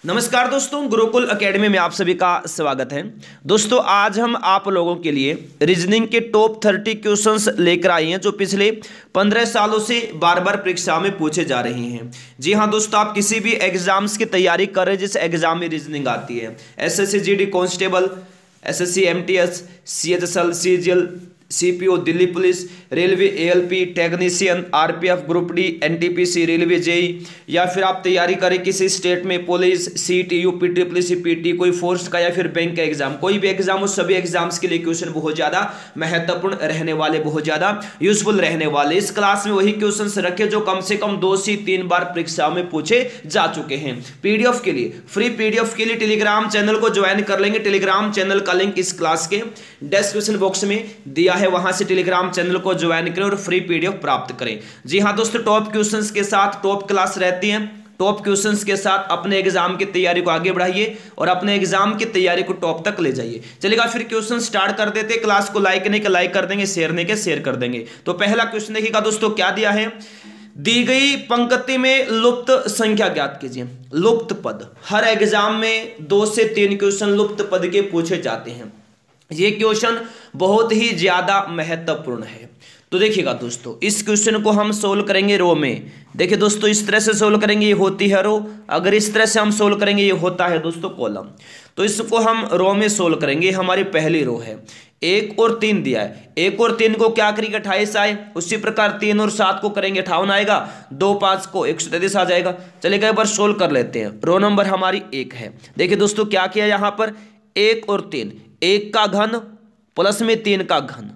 नमस्कार दोस्तों, गुरुकुल एकेडमी में आप सभी का स्वागत है। दोस्तों आज हम आप लोगों के लिए रीजनिंग के टॉप 30 क्वेश्चंस लेकर आए हैं जो पिछले 15 सालों से बार बार परीक्षा में पूछे जा रहे हैं। जी हाँ दोस्तों, आप किसी भी एग्जाम्स की तैयारी कर रहे हैं जिस एग्जाम में रीजनिंग आती है, SSC GD constable, SSC MTS, CHSL, CGL, CPO, Delhi police, railway, ALP, technician, RPF, group D, NTPC, railway, JE, या फिर आप तैयारी करें किसी स्टेट में पुलिस, सीटी, यूपी, ट्रिपल सीपीटी, कोई फोर्स का या फिर बैंक का एग्जाम, कोई भी एग्जाम हो, सभी एग्जाम्स के लिए क्वेश्चन बहुत ज्यादा महत्वपूर्ण रहने वाले, बहुत ज्यादा यूजफुल रहने वाले। इस क्लास में वही क्वेश्चन रखे जो कम से कम 2 से 3 बार परीक्षा में पूछे जा चुके हैं। पीडीएफ के लिए, फ्री पीडीएफ के लिए टेलीग्राम चैनल को ज्वाइन कर लेंगे। टेलीग्राम चैनल का लिंक इस क्लास के डिस्क्रिप्शन बॉक्स में दिया है, वहां से टेलीग्राम चैनल को ज्वाइन करें और फ्री पीडीएफ प्राप्त करें। जी हां दोस्तों, टॉप क्वेश्चंस के साथ टॉप क्लास रहती है। टॉप क्वेश्चंस के साथ अपने एग्जाम की तैयारी को आगे बढ़ाइए और अपने एग्जाम की तैयारी को टॉप तक ले जाइए। चलिएगा फिर क्वेश्चन स्टार्ट कर देते हैं। क्लास को लाइक नहीं के लाइक कर देंगे, शेयर नहीं के शेयर कर देंगे। तो पहला क्वेश्चन देखिएगा दोस्तों, क्या दिया है, दी गई पंक्ति में लुप्त संख्या ज्ञात कीजिए। लुप्त पद, हर एग्जाम में 2 से 3 क्वेश्चन लुप्त पद के पूछे जाते हैं। ये क्वेश्चन बहुत ही ज्यादा महत्वपूर्ण है। तो देखिएगा दोस्तों, इस क्वेश्चन को हम सोल्व करेंगे रो में। देखिए दोस्तों, इस तरह से सोल्व करेंगे, ये होती है रो। अगर इस तरह से हम सोल्व करेंगे, ये होता है दोस्तों कॉलम। तो इसको हम रो में सोल्व करेंगे। हमारी पहली रो है, 1 और 3 दिया है। 1 और 3 को क्या करेंगे, 28 आए। उसी प्रकार 3 और 7 को करेंगे, 58 आएगा। 2 5 को 133 आ जाएगा। चलिए एक बार सोल्व कर लेते हैं। रो नंबर हमारी 1 है। देखिए दोस्तों, क्या किया यहाँ पर, 1 और 3, 1 का घन प्लस में 3 का घन।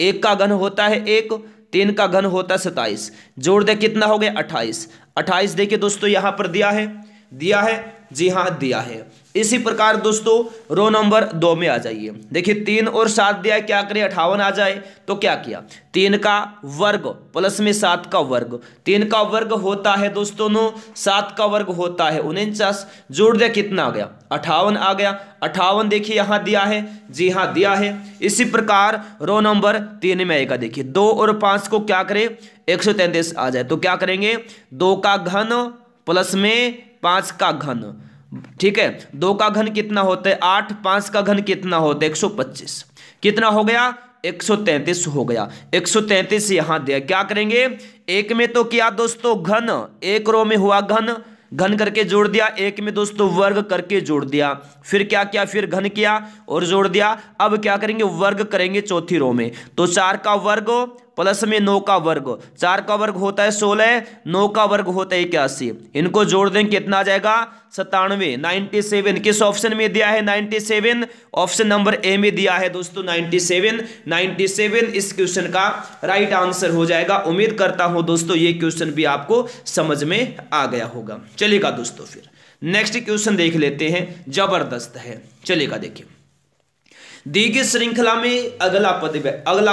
1 का घन होता है 1, 3 का घन होता है 27। जोड़ दे, कितना हो गया, 28। 28 देखिए दोस्तों यहाँ पर दिया है, जी हाँ दिया है। इसी प्रकार दोस्तों रो नंबर 2 में आ जाइए। देखिए 3 और 7 दिया है, क्या करें, 58 आ जाए। तो क्या किया, 3 का वर्ग प्लस में 7 का वर्ग। 3 का वर्ग होता है दोस्तों 9, 7 का वर्ग होता है 49। जोड़ दिया, कितना आ गया, 58 आ गया। 58 देखिए यहाँ दिया है, जी हाँ दिया है। इसी प्रकार रो नंबर 3 में आएगा। देखिए 2 और 5 को क्या करें, 133 आ जाए। तो क्या करेंगे, 2 का घन प्लस में 5 का घन। ठीक है, 2 का घन कितना होता है 8, 5 का घन कितना होता है 125। कितना हो गया, 133 हो गया। 133 यहां दिया। क्या करेंगे, 1 में तो किया दोस्तों घन, 1 रो में हुआ घन, घन करके जोड़ दिया। 1 में दोस्तों वर्ग करके जोड़ दिया। फिर क्या किया, फिर घन किया और जोड़ दिया। अब क्या करेंगे, वर्ग करेंगे चौथी रो में। तो 4 का वर्ग प्लस में 9 का वर्ग। 4 का वर्ग होता है 16, 9 का वर्ग होता है 81। इनको जोड़ देंगे, कितना आ जाएगा, 97, 97। किस ऑप्शन में दिया है, 97। ऑप्शन नंबर ए में दिया है दोस्तों 97। 97 इस क्वेश्चन का राइट आंसर हो जाएगा। उम्मीद करता हूं दोस्तों ये क्वेश्चन भी आपको समझ में आ गया होगा। चलिएगा दोस्तों, फिर नेक्स्ट क्वेश्चन देख लेते हैं, जबरदस्त है। चलिएगा देखिए, दी गई श्रृंखला में अगला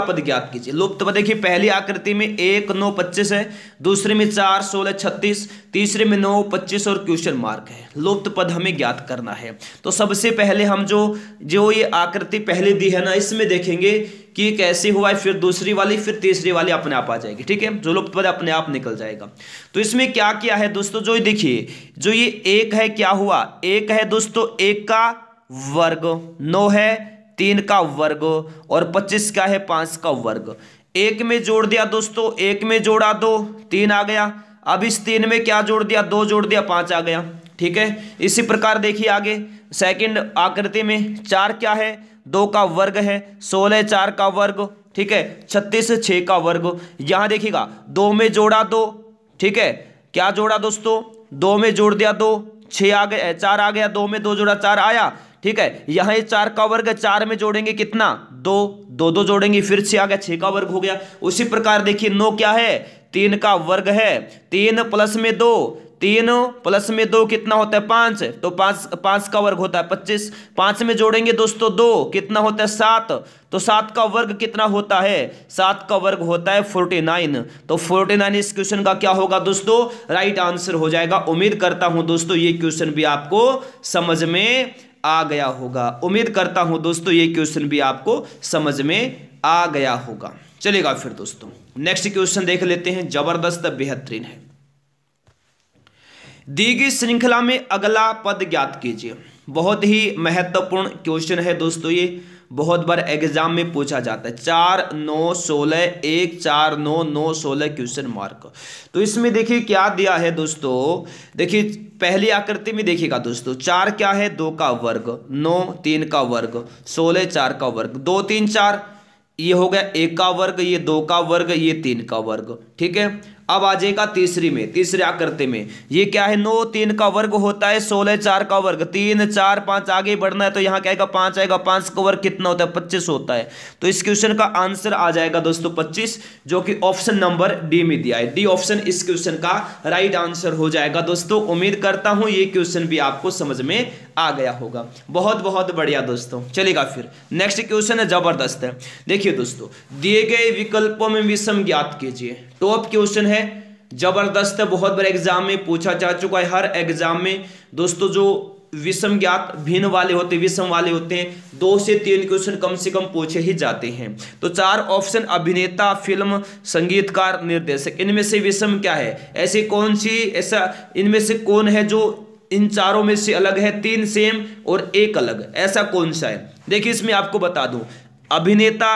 पद ज्ञात कीजिए। लुप्त पद देखिए, पहली आकृति में 1 9 25 है, दूसरे में 4 16 36, तीसरे में 9 25 और क्वेश्चन मार्क है। लुप्त पद हमें ज्ञात करना है। तो सबसे पहले हम जो ये आकृति पहले दी है ना, इसमें देखेंगे कि कैसे हुआ है, फिर दूसरी वाली, फिर तीसरी वाली अपने आप आ जाएगी। ठीक है, जो लुप्त पद अपने आप निकल जाएगा। तो इसमें क्या किया है दोस्तों, जो देखिए, जो ये 1 है, क्या हुआ, 1 है दोस्तों 1 का वर्ग, 9 है 3 का वर्ग और 25 का है 5 का वर्ग। 1 में जोड़ दिया दोस्तों, 1 में जोड़ा 2, 3 आ गया। अब इस 3 में क्या जोड़ दिया, 2 जोड़ दिया, 5 आ गया। ठीक है, इसी प्रकार देखिए आगे सेकंड आकृति में 4 क्या है, 2 का वर्ग है, 16 4 का वर्ग। ठीक है, 36 6 का वर्ग। यहां देखिएगा 2 में जोड़ा 2, ठीक है, क्या जोड़ा दोस्तों, 2 में जोड़ दिया 2, 6 आ गया, 4 आ गया। 2 में 2 जोड़ा 4 आया। ठीक है, यहां 4 का वर्ग, 4 में जोड़ेंगे कितना, 2, 2 जोड़ेंगे, फिर 6 आ गया, 6 का वर्ग हो गया। उसी प्रकार देखिए 9 क्या है, 3 का वर्ग है, 3 प्लस में 2, 3 प्लस में 2 कितना होता है 5। तो 5 का वर्ग होता है 25। 5 में जोड़ेंगे दोस्तों 2, कितना होता है 7। तो 7 का वर्ग कितना होता है, 7 का वर्ग होता है 49। तो 49 इस क्वेश्चन का क्या होगा दोस्तों, राइट आंसर हो जाएगा। उम्मीद करता हूं दोस्तों ये क्वेश्चन भी आपको समझ में आ गया होगा। उम्मीद करता हूं दोस्तों ये क्वेश्चन भी आपको समझ में आ गया होगा। चलिएगा फिर दोस्तों नेक्स्ट क्वेश्चन देख लेते हैं, जबरदस्त बेहतरीन है। दी गई श्रृंखला में अगला पद ज्ञात कीजिए। बहुत ही महत्वपूर्ण क्वेश्चन है दोस्तों, ये बहुत बार एग्जाम में पूछा जाता है। 4 9 16 1 4 9 9 16 क्वेश्चन मार्क। तो इसमें देखिए क्या दिया है दोस्तों, देखिए पहली आकृति में देखिएगा दोस्तों, 4 क्या है 2 का वर्ग, 9 3 का वर्ग, 16 4 का वर्ग, 2 3 4 ये हो गया 1 का वर्ग, ये 2 का वर्ग, ये 3 का वर्ग। ठीक है, अब आ जाएगा तीसरी आकृति में, ये क्या है 9 3 का वर्ग होता है, 16 4 का वर्ग, 3 4 5 आगे बढ़ना है तो यहाँ क्या आएगा 5 आएगा, 5 का वर्ग कितना होता है 25 होता है। तो इस क्वेश्चन का आंसर आ जाएगा दोस्तों 25, जो कि ऑप्शन नंबर डी में दिया है। डी ऑप्शन इस क्वेश्चन का राइट आंसर हो जाएगा दोस्तों। उम्मीद करता हूं ये क्वेश्चन भी आपको समझ में आ गया होगा। बहुत बहुत बढ़िया दोस्तों, चलेगा फिर नेक्स्ट क्वेश्चन है, जबरदस्त है। देखिए दोस्तों, दिए गए विकल्पों में विषम ज्ञात कीजिए। टॉप क्वेश्चन है, जबरदस्त है, बहुत बार एग्जाम में पूछा जा चुका है। हर एग्जाम में दोस्तों जो विषम ज्ञात भिन्न वाले होते हैं, विषम वाले होते हैं, 2 से 3 क्वेश्चन कम से कम पूछे ही जाते हैं। तो 4 ऑप्शन अभिनेता, फिल्म, संगीतकार, निर्देशक, इनमें से विषम क्या है, ऐसी कौन सी, ऐसा इनमें से कौन है जो इन चारों में से अलग है, 3 सेम और 1 अलग, ऐसा कौन सा है। देखिए इसमें आपको बता दूं, अभिनेता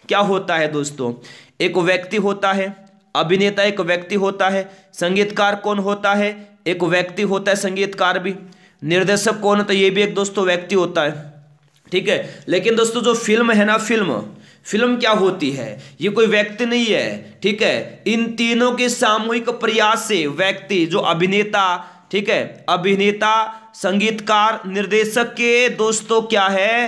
क्या होता है दोस्तों, एक व्यक्ति होता है, अभिनेता एक व्यक्ति होता है। संगीतकार कौन होता है, एक व्यक्ति होता है, संगीतकार भी। निर्देशक कौन होता है, ये भी एक दोस्तों व्यक्ति होता है। ठीक है, लेकिन दोस्तों जो फिल्म है ना, फिल्म क्या होती है, ये कोई व्यक्ति नहीं है। ठीक है, इन तीनों के सामूहिक प्रयास से व्यक्ति, जो अभिनेता, ठीक है, अभिनेता, संगीतकार, निर्देशक के दोस्तों क्या है,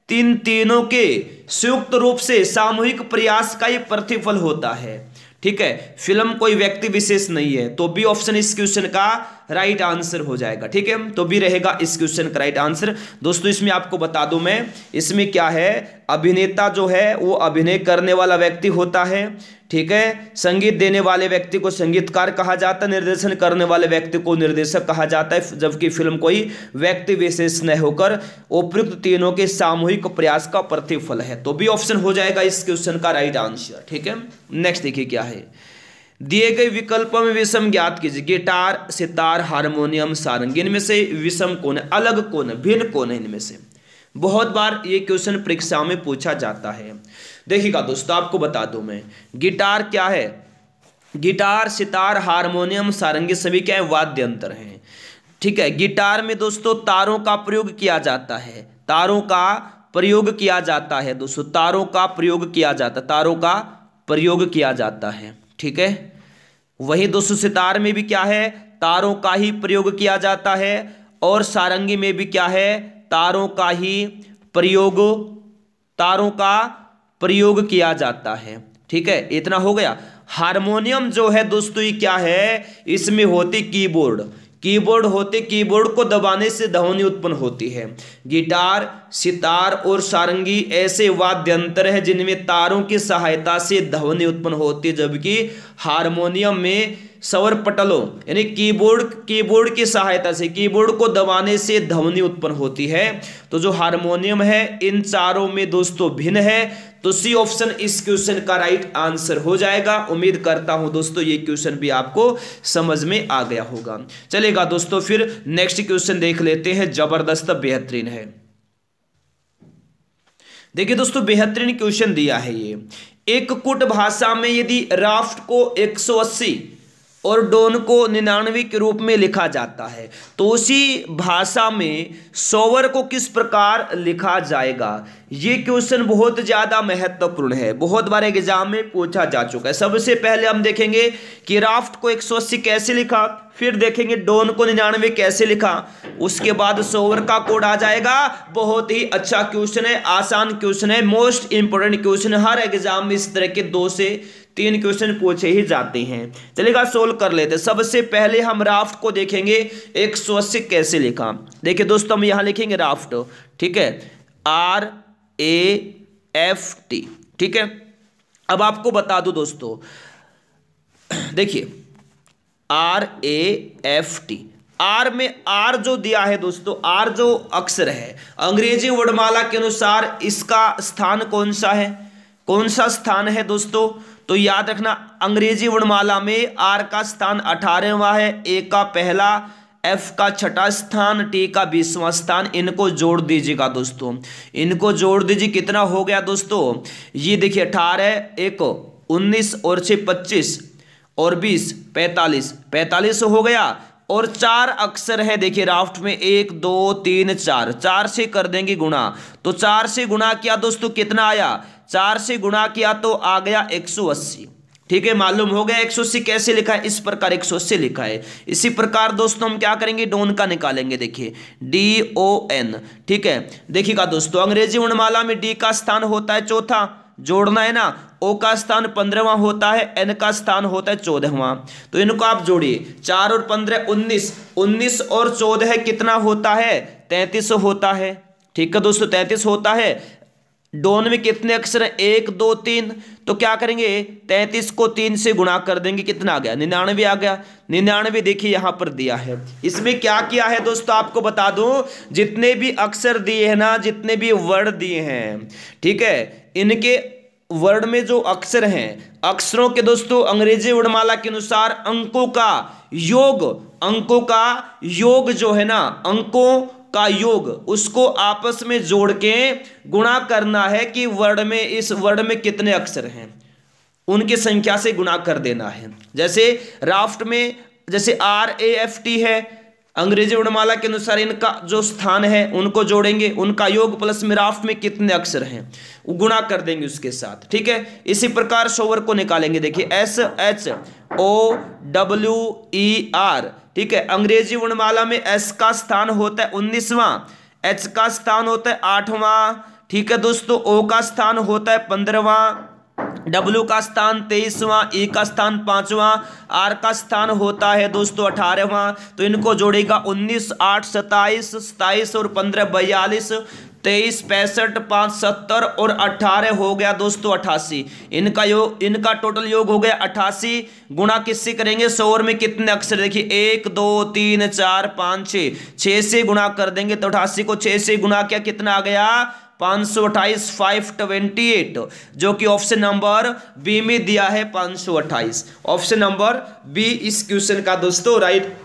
तीनों के संयुक्त रूप से सामूहिक प्रयास का ये प्रतिफल होता है। ठीक है, फिल्म कोई व्यक्ति विशेष नहीं है। तो बी ऑप्शन इस क्वेश्चन का राइट आंसर हो जाएगा। ठीक है, तो बी रहेगा इस क्वेश्चन का राइट आंसर। दोस्तों इसमें आपको बता दूं मैं, इसमें क्या है, अभिनेता जो है वो अभिनय करने वाला व्यक्ति होता है। ठीक है, संगीत देने वाले व्यक्ति को संगीतकार कहा जाता है, निर्देशन करने वाले व्यक्ति को निर्देशक कहा जाता है, जबकि फिल्म कोई व्यक्ति विशेष न होकर उपयुक्त तीनों के सामूहिक प्रयास का प्रतिफल है। तो बी ऑप्शन हो जाएगा इस क्वेश्चन का राइट आंसर। ठीक है, नेक्स्ट देखिए क्या है, दिए गए विकल्पों में विषम ज्ञात कीजिए। गिटार, सितार, हारमोनियम, सारंगी, इनमें से विषम कौन है, अलग कौन है, भिन्न कौन है इनमें से। बहुत बार ये क्वेश्चन परीक्षा में पूछा जाता है। देखिएगा दोस्तों, आपको बता दूं मैं, गिटार क्या है, गिटार, सितार, हारमोनियम, सारंगी सभी क्या है, वाद्य यंत्र हैं। ठीक है, गिटार में दोस्तों तारों का प्रयोग किया जाता है, तारों का प्रयोग किया जाता है दोस्तों, तारों का प्रयोग किया जाता है, तारों का प्रयोग किया जाता है। ठीक है, वही दोस्तों सितार में भी क्या है, तारों का ही प्रयोग किया जाता है, और सारंगी में भी क्या है, तारों का ही प्रयोग, तारों का प्रयोग किया जाता है। ठीक है, इतना हो गया। हारमोनियम जो है दोस्तों ये क्या है, इसमें होती कीबोर्ड, कीबोर्ड होते, कीबोर्ड को दबाने से ध्वनि उत्पन्न होती है। गिटार, सितार और सारंगी ऐसे वाद्य यंत्र है जिनमें तारों की सहायता से ध्वनि उत्पन्न होती है, जबकि हारमोनियम में स्वर पटलों यानी कीबोर्ड की सहायता से, कीबोर्ड को दबाने से ध्वनि उत्पन्न होती है। तो जो हारमोनियम है इन चारों में दोस्तों भिन्न है। तो सी ऑप्शन इस क्वेश्चन का राइट आंसर हो जाएगा। उम्मीद करता हूं दोस्तों ये क्वेश्चन भी आपको समझ में आ गया होगा। चलेगा दोस्तों, फिर नेक्स्ट क्वेश्चन देख लेते हैं, जबरदस्त बेहतरीन है। देखिए दोस्तों, बेहतरीन क्वेश्चन दिया है ये। एक कुट भाषा में यदि राफ्ट को 180 और डोन को 99 के रूप में लिखा जाता है, तो उसी भाषा में सोवर को किस प्रकार लिखा जाएगा। ये क्वेश्चन बहुत ज़्यादा महत्वपूर्ण है, बहुत बार एग्जाम में पूछा जा चुका है। सबसे पहले हम देखेंगे कि राफ्ट को 180 कैसे लिखा, फिर देखेंगे डोन को 99 कैसे लिखा, उसके बाद सोवर का कोड आ जाएगा। बहुत ही अच्छा क्वेश्चन है, आसान क्वेश्चन है, मोस्ट इंपोर्टेंट क्वेश्चन है। हर एग्जाम में इस तरह के 2 से 3 क्वेश्चन पूछे ही जाते हैं। चलेगा, सोल्व कर लेते हैं। सबसे पहले हम राफ्ट को देखेंगे 180 कैसे लिखा। देखिए दोस्तों, हम यहां लिखेंगे राफ्ट, ठीक है, RAFT। ठीक है, अब आपको बता दूं दोस्तों, देखिए RAFT, आर में आर जो दिया है दोस्तों, आर जो अक्षर है अंग्रेजी वर्णमाला के अनुसार इसका स्थान कौन सा है, कौन सा स्थान है दोस्तों, तो याद रखना अंग्रेजी वर्णमाला में आर का स्थान 18वां है, ए का पहला, एफ का छठा स्थान, टी का 20वां स्थान। इनको जोड़ दीजिएगा दोस्तों, इनको जोड़ दीजिए, कितना हो गया दोस्तों? ये देखिए 18, 1 19 और 6 25 और 20 45, 45 हो गया। और 4 अक्षर है देखिए राफ्ट में, 1 2 3 4, 4 से कर देंगे गुणा, तो 4 से गुणा किया दोस्तों कितना आया? 4 से गुणा किया तो आ गया 180। ठीक है, मालूम हो गया 180 कैसे लिखा है? इस प्रकार 180 लिखा है। इसी प्रकार दोस्तों हम क्या करेंगे? डोन का निकालेंगे, देखिए DON। ठीक है, देखिएगा दोस्तों अंग्रेजी वर्णमाला में डी का स्थान होता है चौथा, जोड़ना है ना, ओ का स्थान 15वां होता है, एन का स्थान होता है 14वां। तो इनको आप जोड़िए, 4 और 15 19, 19 और 14 कितना होता है? 33 होता है। ठीक है दोस्तों, 33 होता है। डोन में कितने अक्षर हैं? 1 2 3, तो क्या करेंगे? 33 को 3 से गुणा कर देंगे, कितना आ गया? 99 आ गया। 99 देखिए यहां पर दिया है। इसमें क्या किया है दोस्तों आपको बता दूं, जितने भी अक्षर दिए हैं ना, जितने भी वर्ड दिए हैं, ठीक है, इनके वर्ड में जो अक्षर हैं, अक्षरों के दोस्तों अंग्रेजी वर्णमाला के अनुसार अंकों का योग, अंकों का योग जो है ना, अंकों का योग, उसको आपस में जोड़ के गुणा करना है कि वर्ड में, इस वर्ड में कितने अक्षर हैं, उनकी संख्या से गुणा कर देना है। जैसे राफ्ट में जैसे RAFT है, अंग्रेजी वर्णमाला के अनुसार इनका जो स्थान है उनको जोड़ेंगे, उनका योग प्लस में राफ्ट में कितने अक्षर हैं वो गुणा कर देंगे उसके साथ। ठीक है, इसी प्रकार शोवर को निकालेंगे, देखिए SHOWER। ठीक है, अंग्रेजी वर्णमाला में एस का स्थान होता है 19वां, एच का स्थान होता है 8वां। ठीक है दोस्तों, ओ का स्थान होता है 15वां, डब्ल्यू का स्थान 23वां, ई का स्थान 5वां, आर का स्थान होता है दोस्तों 18वां। तो इनको जोड़ेगा 19 8 27, 27 और 15 42, 23 65 5 70 और 18 हो गया दोस्तों 88। इनका योग, इनका टोटल योग हो गया 88। गुणा किससे करेंगे? 100 में कितने अक्षर? देखिए 1 2 3 4 5 6, 6 से गुणा कर देंगे तो 88 को 6 से गुणा किया, कितना आ गया? 528, 528, जो कि ऑप्शन नंबर बी में दिया है 528। ऑप्शन नंबर बी इस क्वेश्चन का दोस्तों राइट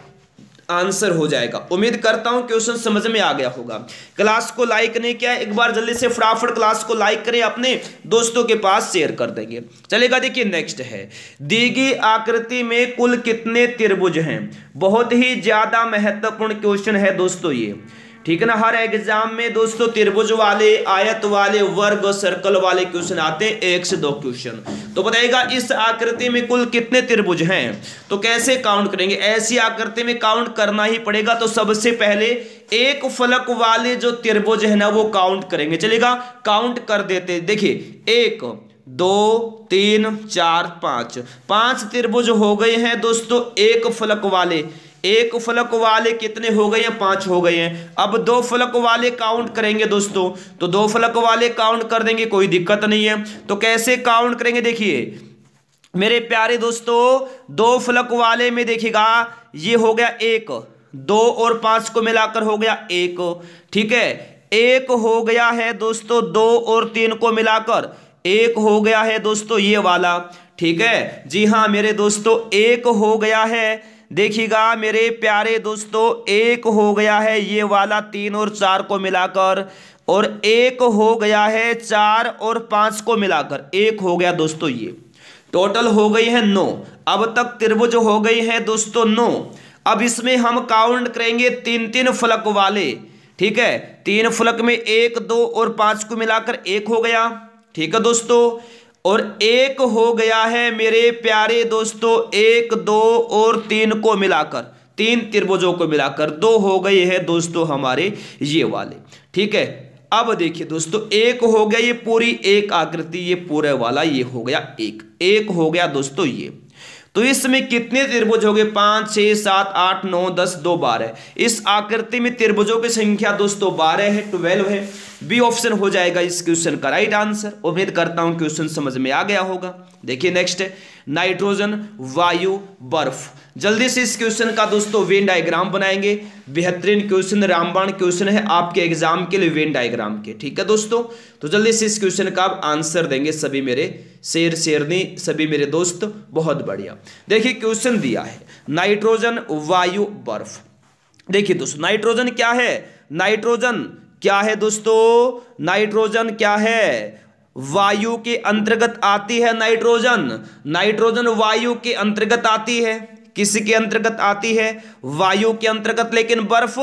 आंसर हो जाएगा। उम्मीद करता हूं क्वेश्चन समझ में आ गया होगा। क्लास को लाइक नहीं किया, एक बार जल्दी से फटाफट क्लास को लाइक करें, अपने दोस्तों के पास शेयर कर देंगे। चलेगा, देखिए नेक्स्ट है, दी गई आकृति में कुल कितने त्रिभुज हैं? बहुत ही ज्यादा महत्वपूर्ण क्वेश्चन है दोस्तों ये। ठीक है ना, हर एग्जाम में दोस्तों त्रिभुज वाले, आयत वाले, वर्ग, सर्कल वाले क्वेश्चन आते हैं, 1 से 2 क्वेश्चन। तो बताइएगा इस आकृति में कुल कितने त्रिभुज हैं? तो कैसे काउंट करेंगे? ऐसी आकृति में काउंट करना ही पड़ेगा। तो सबसे पहले एक फलक वाले जो त्रिभुज है ना वो काउंट करेंगे। चलेगा, काउंट कर देते। देखिए 1 2 3 4 5, 5 त्रिभुज हो गए हैं दोस्तों एक फलक वाले। एक फलक वाले कितने हो गए हैं? 5 हो गए हैं। अब 2 फलक वाले काउंट करेंगे दोस्तों, तो 2 फलक वाले काउंट कर देंगे, कोई दिक्कत नहीं है। तो कैसे काउंट करेंगे? देखिए मेरे प्यारे दोस्तों, 2 फलक वाले में देखिएगा ये हो गया 1, 2 और 5 को मिलाकर हो गया 1। ठीक है, 1 हो गया है दोस्तों, 2 और 3 को मिलाकर 1 हो गया है दोस्तों ये वाला। ठीक है, जी हाँ मेरे दोस्तों 1 हो गया है। देखिएगा मेरे प्यारे दोस्तों 1 हो गया है ये वाला 3 और 4 को मिलाकर, और 1 हो गया है 4 और 5 को मिलाकर 1 हो गया दोस्तों ये। टोटल हो गई है 9। अब तक त्रिभुज हो गई है दोस्तों 9। अब इसमें हम काउंट करेंगे 3-3 फलक वाले। ठीक है, 3 फलक में 1 2 और 5 को मिलाकर 1 हो गया। ठीक है दोस्तों, और 1 हो गया है मेरे प्यारे दोस्तों 1 2 और 3 को मिलाकर, 3 त्रिभुजों को मिलाकर 2 हो गए हैं दोस्तों हमारे ये वाले। ठीक है, अब देखिए दोस्तों 1 हो गया ये पूरी एक आकृति, ये पूरे वाला ये हो गया 1 हो गया दोस्तों ये। तो इसमें कितने त्रिभुज हो गए? 5 6 7 8 9 10 2 12। इस आकृति में त्रिभुजों की संख्या दोस्तों 12 है, 12 है। बी ऑप्शन हो जाएगा इस क्वेश्चन का राइट आंसर। उम्मीद करता हूं क्वेश्चन समझ में आ गया होगा। देखिए नेक्स्ट है, नाइट्रोजन, वायु, बर्फ, जल्दी से इस क्वेश्चन का दोस्तों वेन डायग्राम बनाएंगे। बेहतरीन क्वेश्चन, रामबाण क्वेश्चन है आपके एग्जाम के लिए वेन डायग्राम के। ठीक है दोस्तों, तो जल्दी से इस क्वेश्चन का आप आंसर देंगे सभी मेरे शेर शेरनी, सभी मेरे दोस्त। बहुत बढ़िया। देखिए क्वेश्चन दिया है नाइट्रोजन, वायु, बर्फ। देखिए दोस्तों नाइट्रोजन क्या है, नाइट्रोजन क्या है दोस्तों, नाइट्रोजन क्या है, वायु के अंतर्गत आती है। नाइट्रोजन, नाइट्रोजन वायु के अंतर्गत आती है। किसके अंतर्गत आती है, वायु के अंतर्गत। लेकिन बर्फ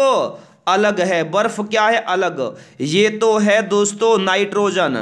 अलग है, बर्फ क्या है, अलग। ये तो है दोस्तों नाइट्रोजन,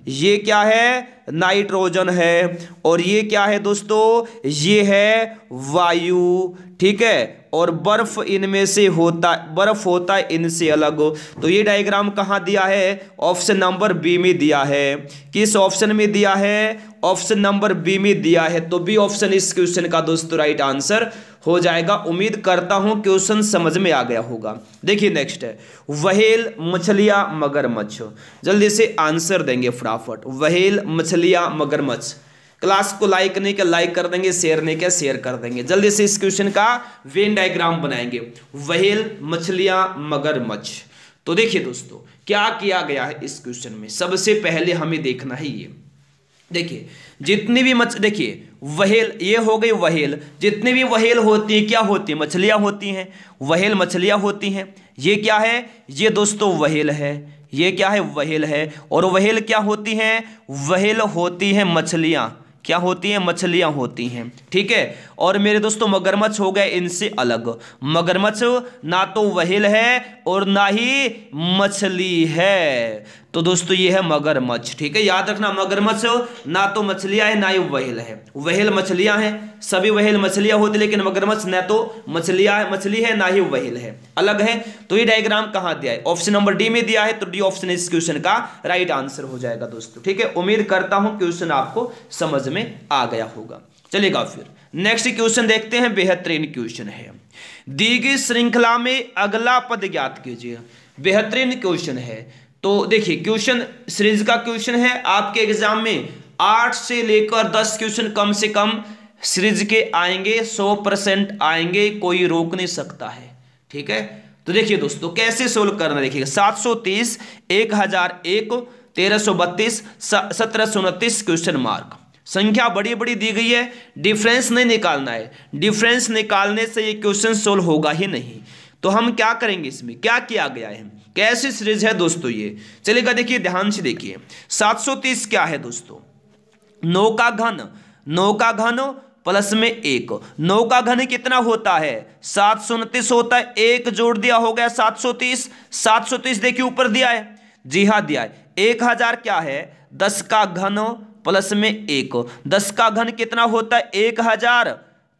ये क्या है, नाइट्रोजन है। और ये क्या है दोस्तों, ये है वायु। ठीक है, और बर्फ इनमें से होता, बर्फ होता है इनसे अलग। तो ये डायग्राम कहाँ दिया है, ऑप्शन नंबर बी में दिया है। किस ऑप्शन में दिया है, ऑप्शन नंबर बी में दिया है। तो बी ऑप्शन इस क्वेश्चन का दोस्तों राइट आंसर हो जाएगा। उम्मीद करता हूं क्वेश्चन समझ में आ गया होगा। देखिए नेक्स्ट है व्हेल, मछलियां, मगरमच्छ। जल्दी से आंसर देंगे फटाफट। व्हेल, मछलियां, मगरमच्छ। क्लास को लाइक नहीं किया लाइक कर देंगे, शेयर नहीं किया शेयर कर देंगे। जल्दी से इस क्वेश्चन का वेन डायग्राम बनाएंगे। व्हेल, मछलियां, मगरमच्छ। तो देखिए दोस्तों क्या किया गया है इस क्वेश्चन में। सबसे पहले हमें देखना है ये, देखिए जितनी भी देखिए व्हेल, ये हो गई व्हेल। जितनी भी व्हेल होती है क्या होती है, मछलियां होती हैं। व्हेल मछलियां होती हैं। ये क्या है, ये दोस्तों व्हेल है। ये क्या है, व्हेल है। और व्हेल क्या होती हैं, व्हेल होती हैं मछलियां। क्या होती हैं, मछलियां होती हैं। ठीक है, और मेरे दोस्तों मगरमच्छ हो गए इनसे अलग। मगरमच्छ ना तो व्हेल है और ना ही मछली है। तो दोस्तों ये है मगरमच्छ। ठीक है, याद रखना मगरमच्छ ना तो मछलियां है ना ही व्हेल है। व्हेल मछलियां हैं, सभी व्हेल मछलियां होती, लेकिन मगरमच्छ ना तो मछली है ना ही व्हेल है, अलग है। तो ये डायग्राम कहां दिया है, ऑप्शन नंबर डी में दिया है। तो डी ऑप्शन इस क्वेश्चन का राइट आंसर हो जाएगा दोस्तों। ठीक है, उम्मीद करता हूं क्वेश्चन आपको समझ में आ गया होगा। चलेगा फिर नेक्स्ट क्वेश्चन देखते हैं। बेहतरीन क्वेश्चन है, दी गई श्रृंखला में अगला पद ज्ञात कीजिए। बेहतरीन क्वेश्चन है। तो देखिए क्वेश्चन सीरीज का क्वेश्चन है। आपके एग्जाम में 8 से लेकर 10 क्वेश्चन कम से कम सीरीज के आएंगे, 100% आएंगे, कोई रोक नहीं सकता है। ठीक है, तो देखिए दोस्तों कैसे सोल्व करना, देखिएगा 730, 1001, 1332, 1729 क्वेश्चन मार्क। संख्या बड़ी बड़ी दी गई है, डिफरेंस नहीं निकालना है। डिफरेंस निकालने से ये क्वेश्चन सोल्व होगा ही नहीं। तो हम क्या करेंगे, इसमें क्या किया गया है, कैसी सीरीज है दोस्तों ये। चलेगा, देखिए ध्यान से देखिए। 730 क्या है दोस्तों, 9 का घन, 9 का घन प्लस में 1। 9 का घन कितना होता है, 729 होता है। 1 जोड़ दिया हो गया 730। 730 देखिए ऊपर दिया है, जी हाँ दिया है। 1000 क्या है, 10 का घन प्लस में 1। 10 का घन कितना होता है, 1000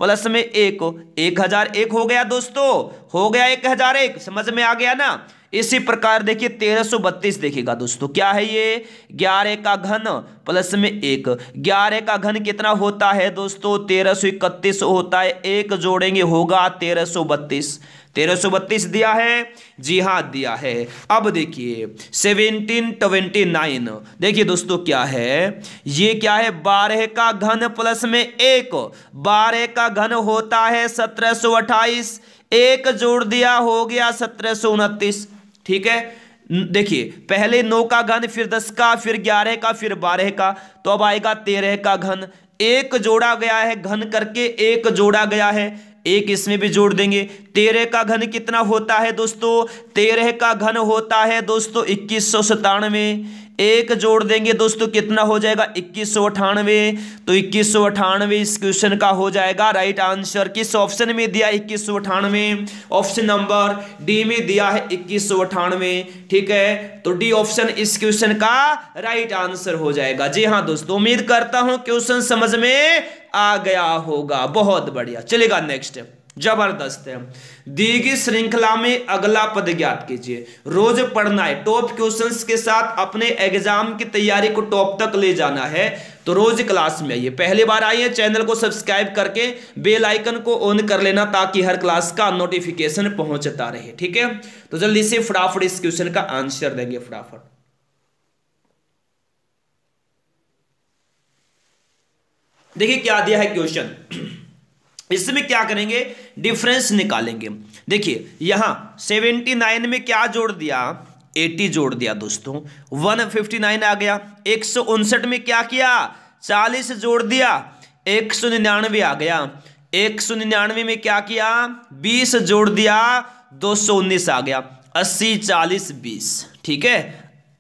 प्लस में 1। 1001 हो गया दोस्तों, हो गया 1001। समझ में आ गया ना। इसी प्रकार देखिए 1332 देखिएगा दोस्तों, क्या है ये, 11 का घन प्लस में 1। 11 का घन कितना होता है दोस्तों, 1331 होता है। 1 जोड़ेंगे होगा 1332। 1332 दिया है, जी हाँ दिया है। अब देखिए 1729, देखिए दोस्तों क्या है, ये क्या है, 12 का घन प्लस में 1। 12 का घन होता है 1728। 1 जोड़ दिया हो गया 1729। ठीक है, देखिए पहले 9 का घन, फिर 10 का, फिर 11 का, फिर 12 का, तो अब आएगा 13 का घन। 1 जोड़ा गया है, घन करके 1 जोड़ा गया है, 1 इसमें भी जोड़ देंगे। 13 का घन कितना होता है दोस्तों, 13 का घन होता है दोस्तों 2197। 1 जोड़ देंगे दोस्तों, कितना हो जाएगा 2198। तो 2198 इस क्वेश्चन का हो जाएगा राइट आंसर। किस ऑप्शन में दिया 2198, ऑप्शन नंबर डी में दिया है 2198। ठीक है, तो डी ऑप्शन इस क्वेश्चन का राइट आंसर हो जाएगा। जी हाँ दोस्तों, उम्मीद करता हूं क्वेश्चन समझ में आ गया होगा। बहुत बढ़िया, चलेगा नेक्स्ट, जबरदस्त है। दी गई श्रृंखला में अगला पद ज्ञात कीजिए। रोज पढ़ना है, टॉप क्वेश्चंस के साथ अपने एग्जाम की तैयारी को टॉप तक ले जाना है। तो रोज क्लास में आइए, पहली बार आइए चैनल को सब्सक्राइब करके बेल आइकन को ऑन कर लेना, ताकि हर क्लास का नोटिफिकेशन पहुंचता रहे। ठीक है, तो जल्दी से फटाफट इस क्वेश्चन का आंसर देंगे फटाफट। देखिए क्या दिया है क्वेश्चन, इसमें क्या करेंगे, डिफरेंस निकालेंगे। देखिए यहां 79 में क्या जोड़ दिया, 80 जोड़ दिया दोस्तों, 159 आ गया। 159 में क्या किया, 40 जोड़ दिया, 199 आ गया। 199 में क्या किया, 20 जोड़ दिया, 219 आ गया। 80 40 20, ठीक है।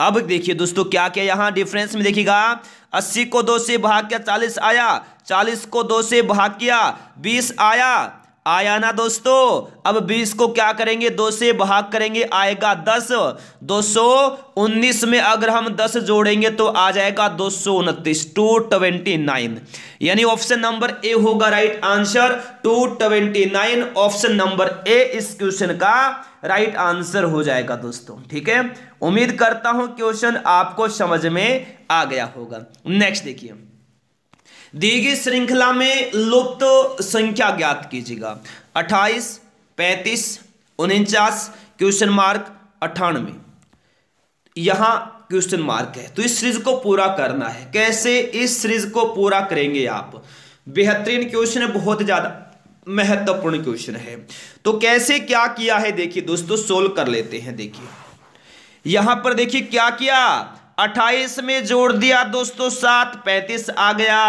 अब देखिए दोस्तों क्या क्या यहां डिफरेंस में देखिएगा, 80 को 2 से भाग किया 40 आया, 40 को 2 से भाग किया 20 आया ना दोस्तों। अब 20 को क्या करेंगे, 2 से भाग करेंगे, आएगा 10। 219 में अगर हम 10 जोड़ेंगे तो आ जाएगा 229, 229। यानी ऑप्शन नंबर ए होगा right answer, 229 option number A इस क्वेश्चन का राइट आंसर हो जाएगा दोस्तों, ठीक है। उम्मीद करता हूं क्वेश्चन आपको समझ में आ गया होगा। नेक्स्ट देखिए, दी गई श्रृंखला में लुप्त संख्या ज्ञात कीजिएगा। 28, 35, 49, क्वेश्चन मार्क 98। यहां क्वेश्चन मार्क है, तो इस सीरीज को पूरा करना है। कैसे इस सीरीज को पूरा करेंगे आप, बेहतरीन क्वेश्चन है, बहुत ज्यादा महत्वपूर्ण क्वेश्चन है। तो कैसे क्या किया है देखिए दोस्तों, सोल्व कर लेते हैं। देखिए यहां पर देखिए क्या किया, 28 में जोड़ दिया दोस्तों 7, 35 आ गया।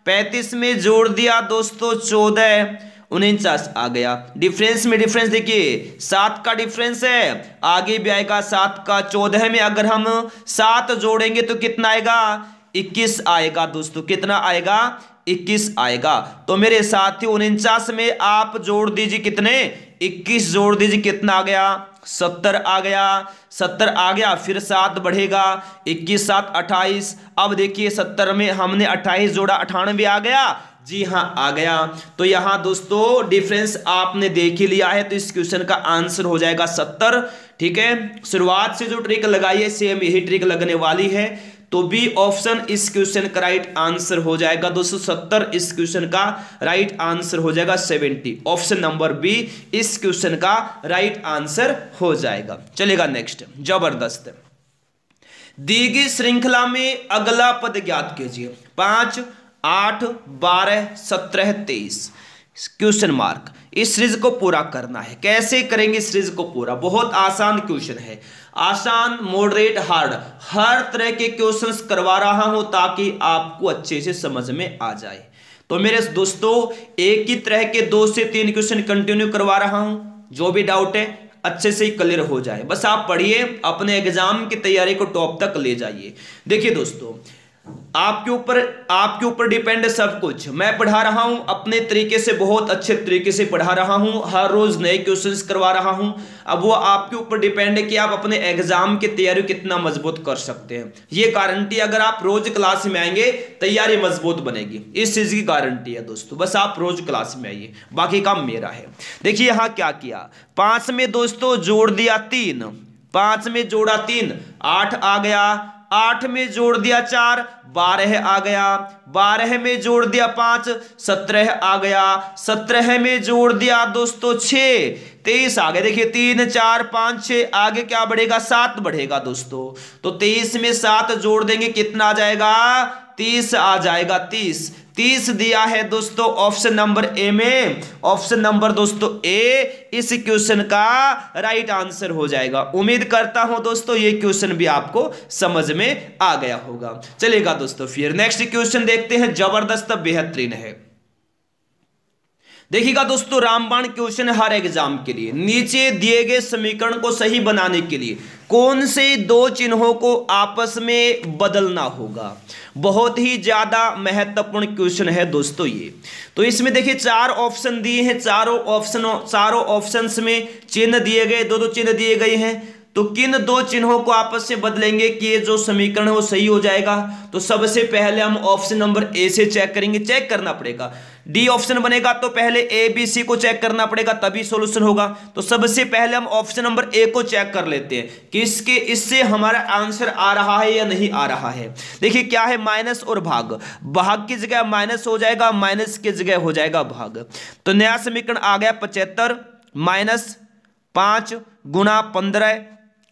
35 में जोड़ दिया दोस्तों 14, 49 आ गया। डिफरेंस में डिफरेंस देखिए, 7 का डिफरेंस है, आगे भी आएगा 7 का। 14 में अगर हम 7 जोड़ेंगे तो कितना आएगा, 21 आएगा दोस्तों। कितना आएगा, 21 आएगा। तो मेरे साथियों 49 में आप जोड़ दीजिए कितने, 21 जोड़ दीजिए, कितना आ गया, 70 आ गया। 70 आ गया, फिर 7 बढ़ेगा, 21 7 28। अब देखिए 70 में हमने 28 जोड़ा, 98 आ गया। जी हां आ गया। तो यहां दोस्तों डिफरेंस आपने देख ही लिया है, तो इस क्वेश्चन का आंसर हो जाएगा 70, ठीक है। शुरुआत से जो ट्रिक लगाई है सेम यही ट्रिक लगने वाली है। तो बी ऑप्शन इस क्वेश्चन का राइट आंसर हो जाएगा दोस्तों 70, इस क्वेश्चन का राइट आंसर हो जाएगा 70। ऑप्शन नंबर बी इस क्वेश्चन का राइट आंसर हो जाएगा। चलेगा नेक्स्ट, जबरदस्त। दी गई श्रृंखला में अगला पद ज्ञात कीजिए। 5, 8, 12, 17, 23, क्वेश्चन मार्क। इस सीरीज को पूरा करना है। कैसे करेंगे इस सीरीज को पूरा, बहुत आसान क्वेश्चन है। आसान, मॉडरेट, हार्ड, हर तरह के क्वेश्चंस करवा रहा हूं ताकि आपको अच्छे से समझ में आ जाए। तो मेरे दोस्तों एक ही तरह के 2 से 3 क्वेश्चन कंटिन्यू करवा रहा हूं, जो भी डाउट है अच्छे से ही क्लियर हो जाए। बस आप पढ़िए, अपने एग्जाम की तैयारी को टॉप तक ले जाइए। देखिए दोस्तों आपके ऊपर डिपेंड है सब कुछ। मैं पढ़ा रहा हूं अपने तरीके से, बहुत अच्छे तरीके से पढ़ा रहा हूं, हर रोज नए क्वेश्चंस करवा रहा हूं। अब वो आपके ऊपर डिपेंड है कि आप अपने एग्जाम की तैयारी कितना मजबूत कर सकते हैं। ये गारंटी, अगर आप रोज क्लास में आएंगे तैयारी मजबूत बनेगी, इस चीज की गारंटी है दोस्तों। बस आप रोज क्लास में आइए, बाकी काम मेरा है। देखिए यहां क्या किया, 5 में दोस्तों जोड़ दिया 3, 5 में जोड़ा 3, 8 आ गया। 8 में जोड़ दिया 4, 12 आ गया। 12 में जोड़ दिया 5, 17 आ गया। 17 में जोड़ दिया दोस्तों 6, 23 आ गया। देखिए 3 4 5 6, आगे क्या बढ़ेगा, 7 बढ़ेगा दोस्तों। तो 23 में 7 जोड़ देंगे, कितना आ जाएगा, 30 आ जाएगा। 30 दिया है दोस्तों ऑप्शन नंबर ए में। ऑप्शन नंबर दोस्तों ए इस क्वेश्चन का राइट आंसर हो जाएगा। उम्मीद करता हूं दोस्तों ये क्वेश्चन भी आपको समझ में आ गया होगा। चलेगा दोस्तों, फिर नेक्स्ट क्वेश्चन देखते हैं, जबरदस्त बेहतरीन है। देखिएगा दोस्तों रामबाण क्वेश्चन है हर एग्जाम के लिए। नीचे दिए गए समीकरण को सही बनाने के लिए कौन से 2 चिन्हों को आपस में बदलना होगा। बहुत ही ज्यादा महत्वपूर्ण क्वेश्चन है दोस्तों ये। तो इसमें देखिए 4 ऑप्शन दिए हैं, चारों ऑप्शंस में चिन्ह दिए गए, 2 चिन्ह दिए गए हैं। तो किन 2 चिन्हों को आपस से बदलेंगे कि ये जो समीकरण है वो सही हो जाएगा। तो सबसे पहले हम ऑप्शन नंबर ए से चेक करेंगे, चेक करना पड़ेगा। डी ऑप्शन बनेगा तो पहले ए बी सी को चेक करना पड़ेगा, तभी सॉल्यूशन होगा। तो सबसे पहले हम ऑप्शन नंबर ए को चेक कर लेते हैं कि इससे हमारा आंसर आ रहा है या नहीं आ रहा है। देखिए क्या है, माइनस और भाग। भाग की जगह माइनस हो जाएगा, माइनस की जगह हो जाएगा भाग। तो नया समीकरण आ गया 75 माइनस 5 गुणा 15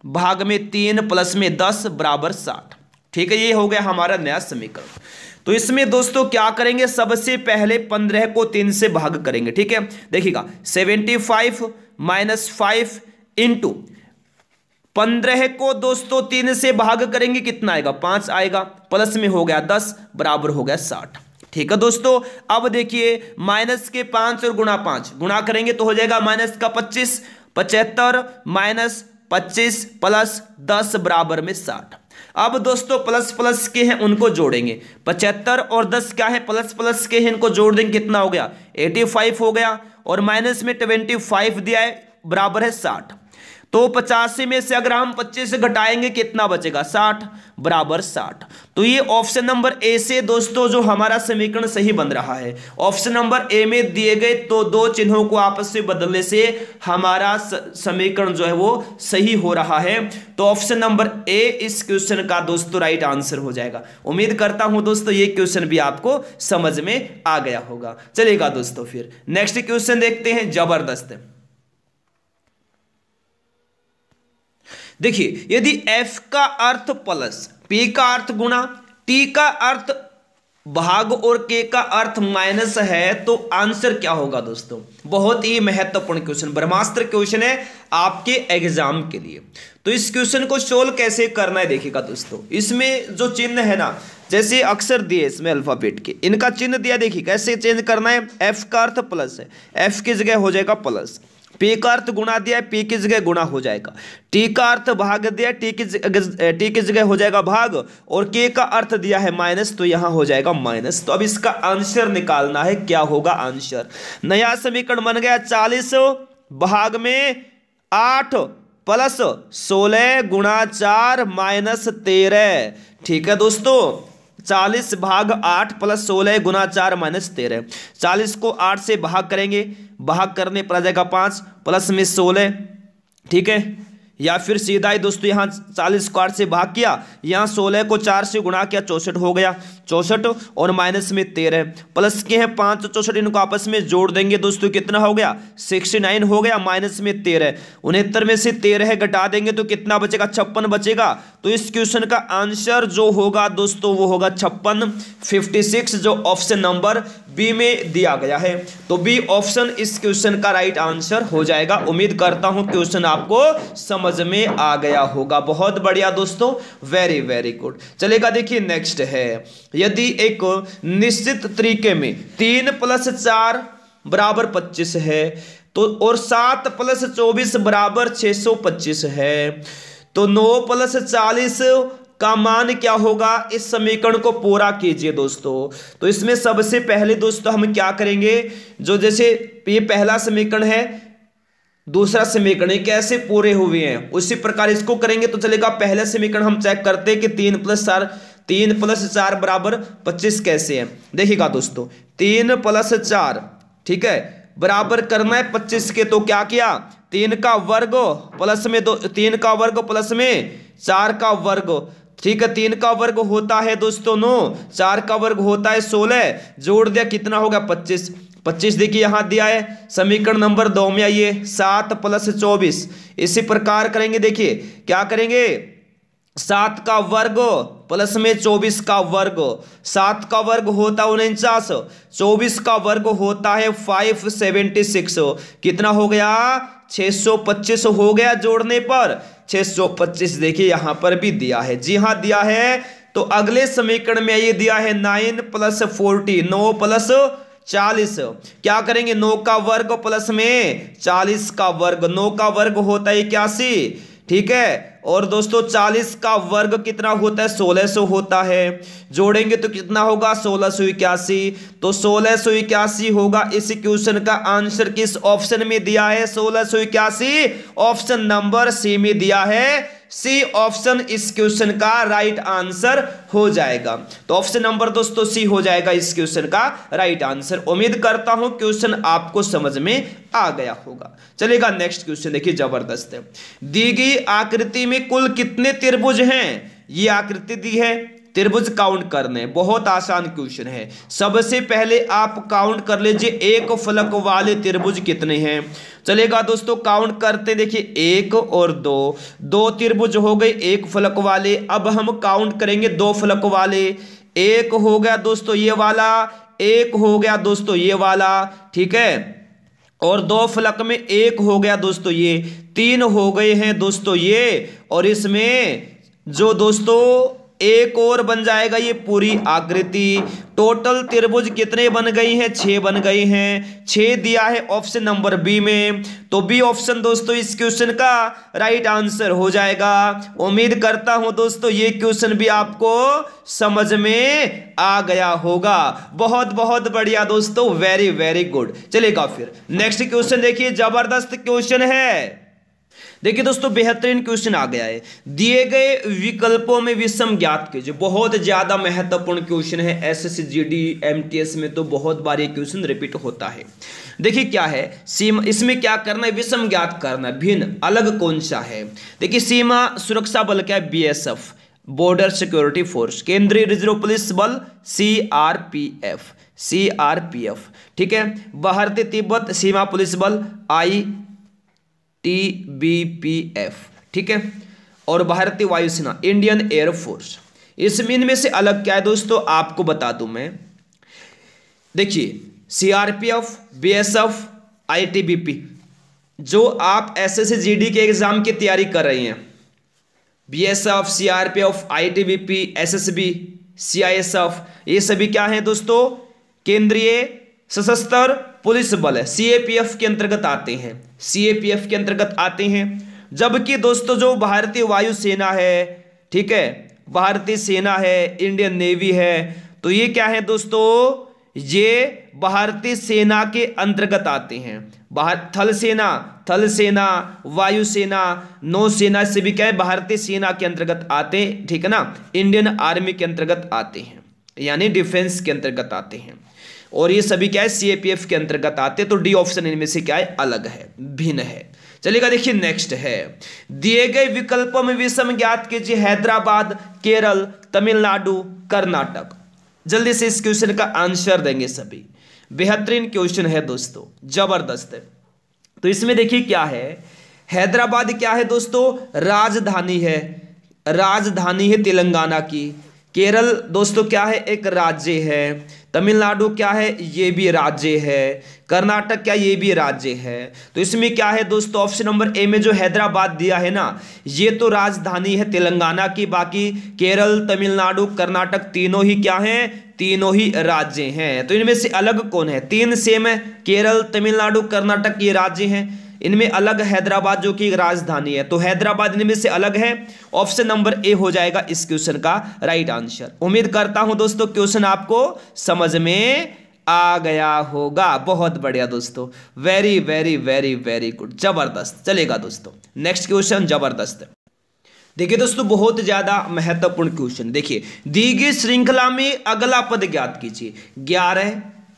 भाग में 3 प्लस में 10 बराबर 60। ठीक है, ये हो गया हमारा नया समीकरण। तो इसमें दोस्तों क्या करेंगे, सबसे पहले 15 को 3 से भाग करेंगे। ठीक है, देखिएगा 75 - 5 इंटू 15 को दोस्तों 3 से भाग करेंगे, कितना आएगा, 5 आएगा, प्लस में हो गया 10, बराबर हो गया 60। ठीक है दोस्तों, अब देखिए माइनस के 5 और गुणा 5 गुणा करेंगे तो हो जाएगा माइनस का 25, 75 माइनस 25 प्लस 10 बराबर में 60। अब दोस्तों प्लस प्लस के हैं उनको जोड़ेंगे, 75 और 10 क्या है, प्लस प्लस के हैं, इनको जोड़ देंगे, कितना हो गया, 85 हो गया, और माइनस में 25 दिया है, बराबर है 60। तो 85 में से अगर हम 25 से घटाएंगे कितना बचेगा, 60, बराबर 60। तो ये ऑप्शन नंबर ए से दोस्तों जो हमारा समीकरण सही बन रहा है। ऑप्शन नंबर ए में दिए गए तो दो चिन्हों को आपस में बदलने से हमारा समीकरण जो है वो सही हो रहा है। तो ऑप्शन नंबर ए इस क्वेश्चन का दोस्तों राइट आंसर हो जाएगा। उम्मीद करता हूं दोस्तों ये क्वेश्चन भी आपको समझ में आ गया होगा। चलेगा दोस्तों, फिर नेक्स्ट क्वेश्चन देखते हैं, जबरदस्त। देखिए यदि f का अर्थ प्लस p का अर्थ गुणा t का अर्थ भाग और k का अर्थ माइनस है तो आंसर क्या होगा दोस्तों। बहुत ही महत्वपूर्ण क्वेश्चन, ब्रह्मास्त्र क्वेश्चन है आपके एग्जाम के लिए। तो इस क्वेश्चन को सोल्व कैसे करना है देखिएगा दोस्तों। इसमें जो चिन्ह है ना, जैसे अक्षर दिए इसमें अल्फाबेट के, इनका चिन्ह दिया, देखिए कैसे चेंज करना है। f का अर्थ प्लस है, f की जगह हो जाएगा प्लस। p का अर्थ गुणा दिया है, p की जगह गुणा हो जाएगा। t का अर्थ भाग दिया है, t की जगह हो जाएगा भाग, और k का अर्थ दिया है माइनस, तो यहां हो जाएगा माइनस। तो अब इसका आंसर निकालना है, क्या होगा आंसर। नया समीकरण बन गया 40 भाग में 8 प्लस 16 गुणा 4 माइनस 13। ठीक है दोस्तों, 40 भाग 8 प्लस 16 गुना 4 माइनस 13। 40 को 8 से भाग करेंगे, भाग करने पर आ जाएगा 5 प्लस में 16। ठीक है, या फिर सीधा ही दोस्तों यहाँ 40 को 8 से भाग किया, यहाँ 16 को 4 से गुणा किया, 64 हो गया, 64 और माइनस में 13 प्लस के हैं 5 और 64, इनको आपस में जोड़ देंगे दोस्तों, कितना हो गया 69 हो गया, माइनस में 13, 69 में से 13 घटा देंगे तो कितना बचेगा 56 बचेगा। तो इस क्वेश्चन का आंसर जो होगा दोस्तों वो होगा 56, 56, जो ऑप्शन नंबर बी में दिया गया है। तो बी ऑप्शन इस क्वेश्चन का राइट आंसर हो जाएगा। उम्मीद करता हूं क्वेश्चन आपको समझ में आ गया होगा। बहुत बढ़िया दोस्तों, वेरी वेरी गुड। चलेगा, देखिए नेक्स्ट है, यदि एक निश्चित तरीके में 3 + 4 बराबर 25 है तो और 7 + 24 बराबर 625 है, तो 9 + 40 का मान क्या होगा। इस समीकरण को पूरा कीजिए दोस्तों। तो इसमें सबसे पहले दोस्तों हम क्या करेंगे, जो जैसे ये पहला समीकरण है, दूसरा समीकरण कैसे पूरे हुए हैं उसी प्रकार इसको करेंगे। तो चलेगा, पहले समीकरण हम चेक करते हैं कि 3 + 4 बराबर 25 कैसे है। देखिएगा दोस्तों, 3 + 4 ठीक है बराबर करना है 25 के, तो क्या किया, 3 का वर्ग प्लस में 2, 3 का वर्ग प्लस में 4 का वर्ग। ठीक है, 3 का वर्ग होता है दोस्तों 9, 4 का वर्ग होता है 16, जोड़ दिया कितना होगा 25। 25 देखिए यहां दिया है, समीकरण नंबर 2 में आइए, 7 + 24 इसी प्रकार करेंगे। देखिए क्या करेंगे, 7 का वर्ग प्लस में 24 का वर्ग, 7 का वर्ग होता है 49, 24 का वर्ग होता है 576, कितना हो गया 625 हो गया, जोड़ने पर 625 देखिए यहां पर भी दिया है, जी हां दिया है। तो अगले समीकरण में ये दिया है 9 + 40, 9 + 40, क्या करेंगे 9 का वर्ग प्लस में 40 का वर्ग, 9 का वर्ग होता है 81, ठीक है, और दोस्तों 40 का वर्ग कितना होता है 1600 होता है, जोड़ेंगे तो कितना होगा 1681, तो 1681 होगा। इस क्वेश्चन का आंसर किस ऑप्शन में दिया है 1681, ऑप्शन नंबर सी में दिया है। सी ऑप्शन इस क्वेश्चन का राइट आंसर हो जाएगा। तो ऑप्शन नंबर दोस्तों सी हो जाएगा इस क्वेश्चन का राइट आंसर। उम्मीद करता हूं क्वेश्चन आपको समझ में आ गया होगा। चलेगा नेक्स्ट क्वेश्चन, देखिए जबरदस्त है। दी गई आकृति में कुल कितने त्रिभुज हैं, ये आकृति दी है, त्रिभुज काउंट करने, बहुत आसान क्वेश्चन है। सबसे पहले आप काउंट कर लीजिए एक फलक वाले त्रिभुज कितने हैं। चलेगा दोस्तों, काउंट करते, देखिए 1 और 2, 2 त्रिभुज हो गए एक फलक वाले। अब हम काउंट करेंगे 2 फलक वाले, एक हो गया दोस्तों ये वाला, एक हो गया दोस्तों ये वाला, ठीक है, और दो फलक में एक हो गया दोस्तों ये, तीन हो गए हैं दोस्तों ये, और इसमें जो दोस्तों एक और बन जाएगा ये पूरी आकृति। टोटल त्रिभुज कितने बन गई हैं? 6 बन गई हैं। 6 दिया है ऑप्शन नंबर बी में, तो बी ऑप्शन दोस्तों इस क्वेश्चन का राइट आंसर हो जाएगा। उम्मीद करता हूं दोस्तों ये क्वेश्चन भी आपको समझ में आ गया होगा। बहुत बहुत बढ़िया दोस्तों, वेरी वेरी गुड। चलेगा फिर नेक्स्ट क्वेश्चन देखिए, जबरदस्त क्वेश्चन है। देखिए दोस्तों बेहतरीन क्वेश्चन आ गया है। दिए गए विकल्पों में विषम ज्ञात कीजिए। बहुत ज्यादा महत्वपूर्ण क्वेश्चन है, एसएससी जीडी एमटीएस में तो बहुत बार ये क्वेश्चन रिपीट होता है। देखिए क्या है, सीमा, इसमें क्या करना है, विषम ज्ञात करना है, भिन्न अलग कौन सा है। देखिए सीमा सुरक्षा बल क्या है, बीएसएफ, बॉर्डर सिक्योरिटी फोर्स, केंद्रीय रिजर्व पुलिस बल सीआरपीएफ, सीआरपीएफ, ठीक है, भारतीय तिब्बत सीमा पुलिस बल ITBPF, ठीक है, और भारतीय वायुसेना इंडियन एयरफोर्स। इसमें इनमें से अलग क्या है दोस्तों, आपको बता दूं मैं। देखिए सीआरपीएफ, बीएसएफ, ITBP, जो आप एसएससी जीडी के एग्जाम की तैयारी कर रही हैं, BSF, CRPF, ITBP, SSB, CISF, ये सभी क्या है दोस्तों, केंद्रीय सशस्त्र पुलिस बल है, सीएपीएफ के अंतर्गत आते हैं, सीएपीएफ के अंतर्गत आते हैं। जबकि दोस्तों जो भारतीय वायुसेना है, ठीक है, भारतीय सेना है, इंडियन नेवी है, तो ये क्या है दोस्तों, ये भारतीय सेना के अंतर्गत आते हैं। थल सेना, थल सेना, वायुसेना, नौसेना से भी क्या है, भारतीय सेना के अंतर्गत आते हैं, ठीक है ना, इंडियन आर्मी के अंतर्गत आते हैं, यानी डिफेंस के अंतर्गत आते हैं, और ये सभी क्या है, सीएपीएफ के अंतर्गत आते हैं। तो डी ऑप्शन इनमें से क्या है, अलग है, भिन्न है। चलिएगा देखिए नेक्स्ट है, दिए गए विकल्पों में विषम ज्ञात कीजिए। हैदराबाद, केरल, तमिलनाडु, कर्नाटक। जल्दी से इस क्वेश्चन का आंसर देंगे सभी। बेहतरीन क्वेश्चन है दोस्तों, जबरदस्त है। तो इसमें देखिए क्या है, हैदराबाद क्या है दोस्तों, राजधानी है, राजधानी है तेलंगाना की। केरल दोस्तों क्या है, एक राज्य है। तमिलनाडु क्या है, ये भी राज्य है। कर्नाटक क्या, ये भी राज्य है। तो इसमें क्या है दोस्तों, ऑप्शन नंबर ए में जो हैदराबाद दिया है ना, ये तो राजधानी है तेलंगाना की। बाकी केरल, तमिलनाडु, कर्नाटक तीनों ही क्या हैं, तीनों ही राज्य हैं। तो इनमें से अलग कौन है, तीन सेम है, केरल, तमिलनाडु, कर्नाटक ये राज्य हैं, इनमें अलग हैदराबाद जो कि राजधानी है। तो हैदराबाद इनमें से अलग है। ऑप्शन नंबर ए हो जाएगा इस क्वेश्चन का राइट आंसर। उम्मीद करता हूं दोस्तों क्वेश्चन आपको समझ में आ गया होगा। बहुत बढ़िया दोस्तों, very very very very good, जबरदस्त। चलेगा दोस्तों नेक्स्ट क्वेश्चन, जबरदस्त। देखिए दोस्तों बहुत ज्यादा महत्वपूर्ण क्वेश्चन। देखिए दी गई श्रृंखला में अगला पद ज्ञात कीजिए। 11,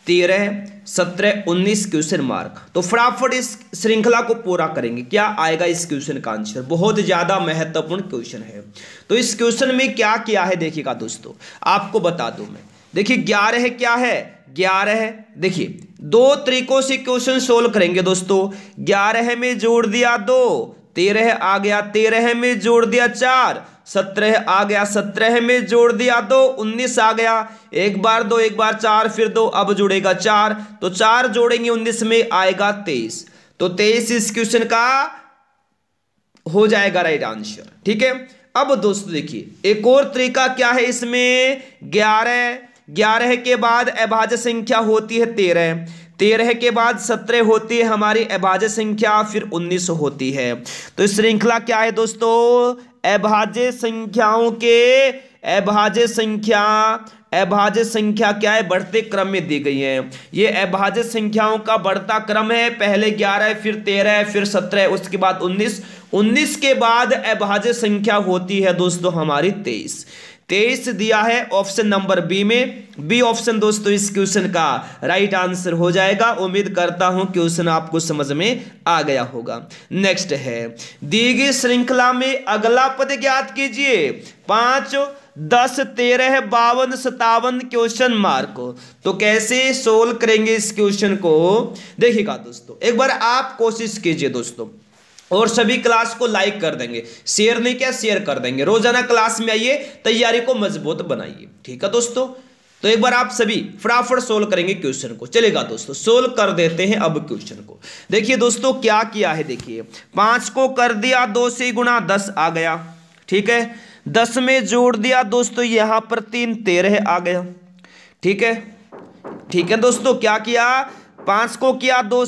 13, 17, 19 क्वेश्चन मार्क। तो फटाफट इस श्रृंखला को पूरा करेंगे, क्या आएगा इस क्वेश्चन का आंसर। बहुत ज्यादा महत्वपूर्ण क्वेश्चन है। तो इस क्वेश्चन में क्या किया है देखिएगा दोस्तों, आपको बता दूं मैं। देखिए 11 क्या है, 11 है, देखिए 2 तरीकों से क्वेश्चन सोल्व करेंगे दोस्तों। 11 में जोड़ दिया 2, 13 आ गया, 13 में जोड़ दिया 4, 17 आ गया, 17 में जोड़ दिया 2, 19 आ गया। एक बार 2, एक बार 4, फिर 2, अब जुड़ेगा 4, तो 4 जोड़ेंगे 19 में आएगा 23। तो 23 इस क्वेश्चन का हो जाएगा राइट आंसर, ठीक है। अब दोस्तों देखिए एक और तरीका क्या है इसमें, 11 के बाद अभाज्य संख्या होती है 13, 13 के बाद 17 होती है हमारी अभाज्य संख्या, फिर 19 होती है। तो इस श्रृंखला क्या है दोस्तों, अभाज्य संख्याओं के अभाज्य संख्या क्या है, बढ़ते क्रम में दी गई है। ये अभाज्य संख्याओं का बढ़ता क्रम है, पहले 11, फिर 13, फिर 17, उसके बाद 19, 19 के बाद अभाज्य संख्या होती है दोस्तों हमारी 23। 23 दिया है ऑप्शन नंबर बी में। बी ऑप्शन दोस्तों इस क्वेश्चन का राइट आंसर हो जाएगा। उम्मीद करता हूं क्वेश्चन आपको समझ में आ गया होगा। नेक्स्ट है, दी गई श्रृंखला में अगला पद ज्ञात कीजिए। 5, 10, 13, 52, 57 क्वेश्चन मार्क। तो कैसे सोल्व करेंगे इस क्वेश्चन को, देखिएगा दोस्तों एक बार आप कोशिश कीजिए दोस्तों। और सभी क्लास को लाइक कर देंगे, शेयर नहीं किया शेयर कर देंगे। रोजाना क्लास में आइए, तैयारी को मजबूत बनाइए। ठीक है दोस्तों, तो एक बार आप सभी फटाफट सोल्व करेंगे क्वेश्चन को। चलेगा दोस्तों, सोल्व कर देते हैं अब क्वेश्चन को। देखिए दोस्तों क्या किया है, देखिए 5 को कर दिया 2 से गुणा, 10 आ गया। ठीक है, 10 में जोड़ दिया दोस्तों यहां पर 3, 13 आ गया। ठीक है, ठीक है दोस्तों, क्या किया, 5 को किया 2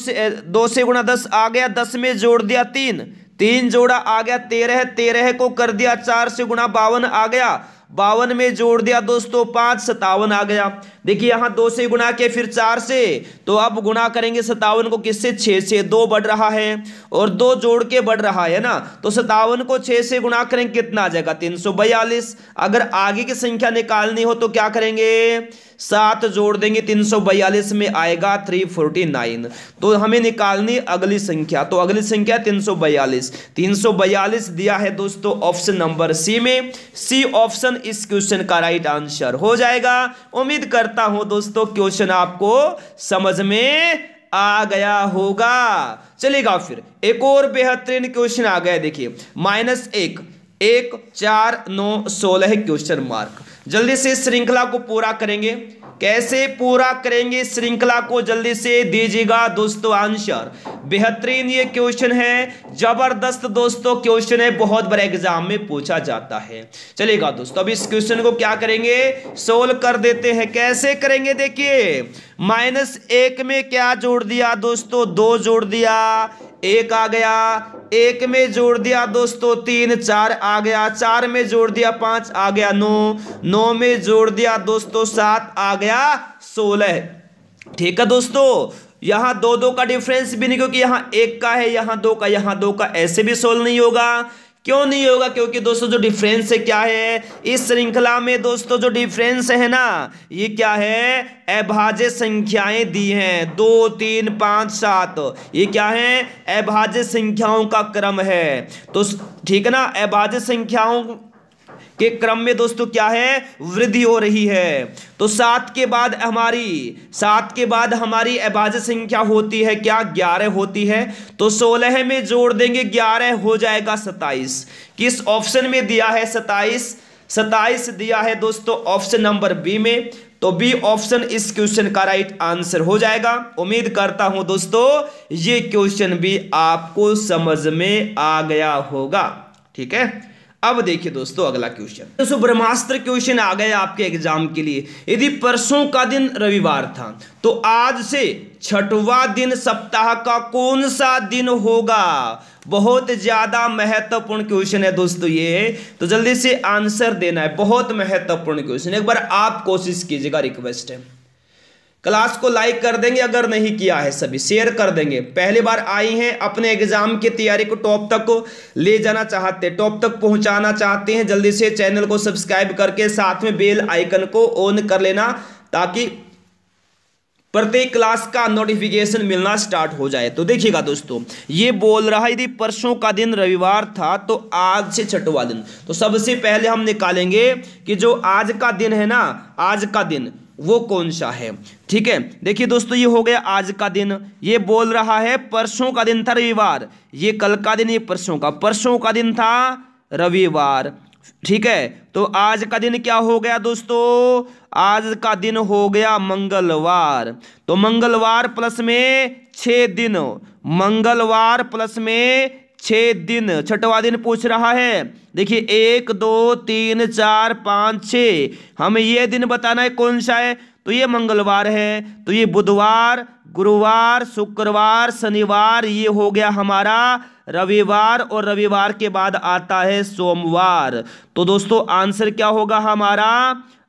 से गुणा, 10 आ गया। 10 में जोड़ दिया 3, 3 जोड़ा आ गया 13, 13 को कर दिया 4 से गुणा, 52 आ गया। 52 में जोड़ दिया दोस्तों 5, 57 आ गया। देखिए यहां 2 से गुणा के फिर 4 से, तो अब गुणा करेंगे 57 को किससे, 6 से। 2 बढ़ रहा है और 2 जोड़ के बढ़ रहा है ना, तो 57 को 6 से गुणा करेंगे कितना आ जाएगा, 342। अगर आगे की संख्या निकालनी हो तो क्या करेंगे, 7 जोड़ देंगे, 342 में आएगा 349। तो हमें निकालनी अगली संख्या, तो अगली संख्या 342। 342 दिया है दोस्तों ऑप्शन नंबर सी में। सी ऑप्शन इस क्वेश्चन का राइट आंसर हो जाएगा। उम्मीद करता हूं दोस्तों क्वेश्चन आपको समझ में आ गया होगा। चलेगा फिर एक और बेहतरीन क्वेश्चन आ गया, देखिए -1, 1, 4, 9, 16 क्वेश्चन मार्क। जल्दी से श्रृंखला को पूरा करेंगे। कैसे पूरा करेंगे श्रृंखला को, जल्दी से दीजिएगा दोस्तों आंसर। बेहतरीन ये क्वेश्चन है, जबरदस्त दोस्तों क्वेश्चन है, बहुत बड़े एग्जाम में पूछा जाता है। चलेगा दोस्तों, अब इस क्वेश्चन को क्या करेंगे, सोल्व कर देते हैं। कैसे करेंगे, देखिए -1 में क्या जोड़ दिया दोस्तों, 2 जोड़ दिया, 1 आ गया। 1 में जोड़ दिया दोस्तों 3, 4 आ गया। 4 में जोड़ दिया 5 आ गया 9। 9 में जोड़ दिया दोस्तों 7 आ गया 16। ठीक है दोस्तों, यहां 2 का डिफरेंस भी नहीं, क्योंकि यहां 1 का है, यहां 2 का, यहां 2 का, ऐसे भी सोल्व नहीं होगा। क्यों नहीं होगा, क्योंकि दोस्तों जो डिफरेंस है क्या है, इस श्रृंखला में दोस्तों जो डिफरेंस है ना, ये क्या है, अभाज्य संख्याएं दी हैं, 2, 3, 5, 7। ये क्या है, अभाज्य संख्याओं का क्रम है। तो ठीक है ना, अभाज्य संख्याओं के क्रम में दोस्तों क्या है, वृद्धि हो रही है। तो 7 के बाद हमारी अभाज्य संख्या होती है क्या, 11 होती है। तो 16 में जोड़ देंगे 11 हो जाएगा 27। किस ऑप्शन में दिया है, 27 दिया है दोस्तों ऑप्शन नंबर बी में। तो बी ऑप्शन इस क्वेश्चन का राइट आंसर हो जाएगा। उम्मीद करता हूं दोस्तों ये क्वेश्चन भी आपको समझ में आ गया होगा। ठीक है, अब देखिए दोस्तों अगला क्वेश्चन, दोस्तों ब्रह्मास्त्र क्वेश्चन आ गया आपके एग्जाम के लिए। यदि परसों का दिन रविवार था तो आज से 6वां दिन सप्ताह का कौन सा दिन होगा। बहुत ज्यादा महत्वपूर्ण क्वेश्चन है दोस्तों ये, तो जल्दी से आंसर देना है। बहुत महत्वपूर्ण क्वेश्चन, एक बार आप कोशिश कीजिएगा, रिक्वेस्ट है। क्लास को लाइक कर देंगे, अगर नहीं किया है सभी शेयर कर देंगे। पहली बार आई हैं, अपने एग्जाम की तैयारी को टॉप तक को ले जाना चाहते हैं, टॉप तक पहुंचाना चाहते हैं, जल्दी से चैनल को सब्सक्राइब करके साथ में बेल आइकन को ऑन कर लेना, ताकि प्रत्येक क्लास का नोटिफिकेशन मिलना स्टार्ट हो जाए। तो देखिएगा दोस्तों, ये बोल रहा है यदि परसों का दिन रविवार था तो आज से 6वां दिन। तो सबसे पहले हम निकालेंगे कि जो आज का दिन है ना, आज का दिन वो कौन सा है। ठीक है, देखिए दोस्तों ये हो गया आज का दिन। ये बोल रहा है परसों का दिन था रविवार, ये कल का दिन, ये परसों का दिन था रविवार। ठीक है, तो आज का दिन क्या हो गया दोस्तों, आज का दिन हो गया मंगलवार। तो मंगलवार प्लस में 6 दिन, मंगलवार प्लस में 6 दिन, 6वां दिन पूछ रहा है। देखिए 1, 2, 3, 4, 5, 6, हमें ये दिन बताना है कौन सा है। तो ये मंगलवार है, तो ये बुधवार, गुरुवार, शुक्रवार, शनिवार, ये हो गया हमारा रविवार, और रविवार के बाद आता है सोमवार। तो दोस्तों आंसर क्या होगा, हमारा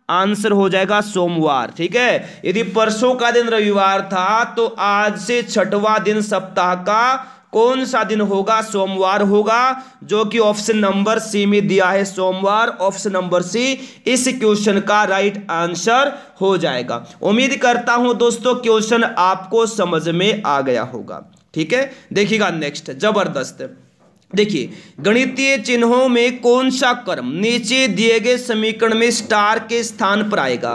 आंसर हो जाएगा सोमवार। ठीक है, यदि परसों का दिन रविवार था तो आज से 6वां दिन सप्ताह का कौन सा दिन होगा, सोमवार होगा, जो कि ऑप्शन नंबर सी में दिया है सोमवार। ऑप्शन नंबर सी इस क्वेश्चन का राइट आंसर हो जाएगा। उम्मीद करता हूं दोस्तों क्वेश्चन आपको समझ में आ गया होगा। ठीक है, देखिएगा नेक्स्ट, जबरदस्त देखिए, गणितीय चिन्हों में कौन सा क्रम नीचे दिए गए समीकरण में स्टार के स्थान पर आएगा?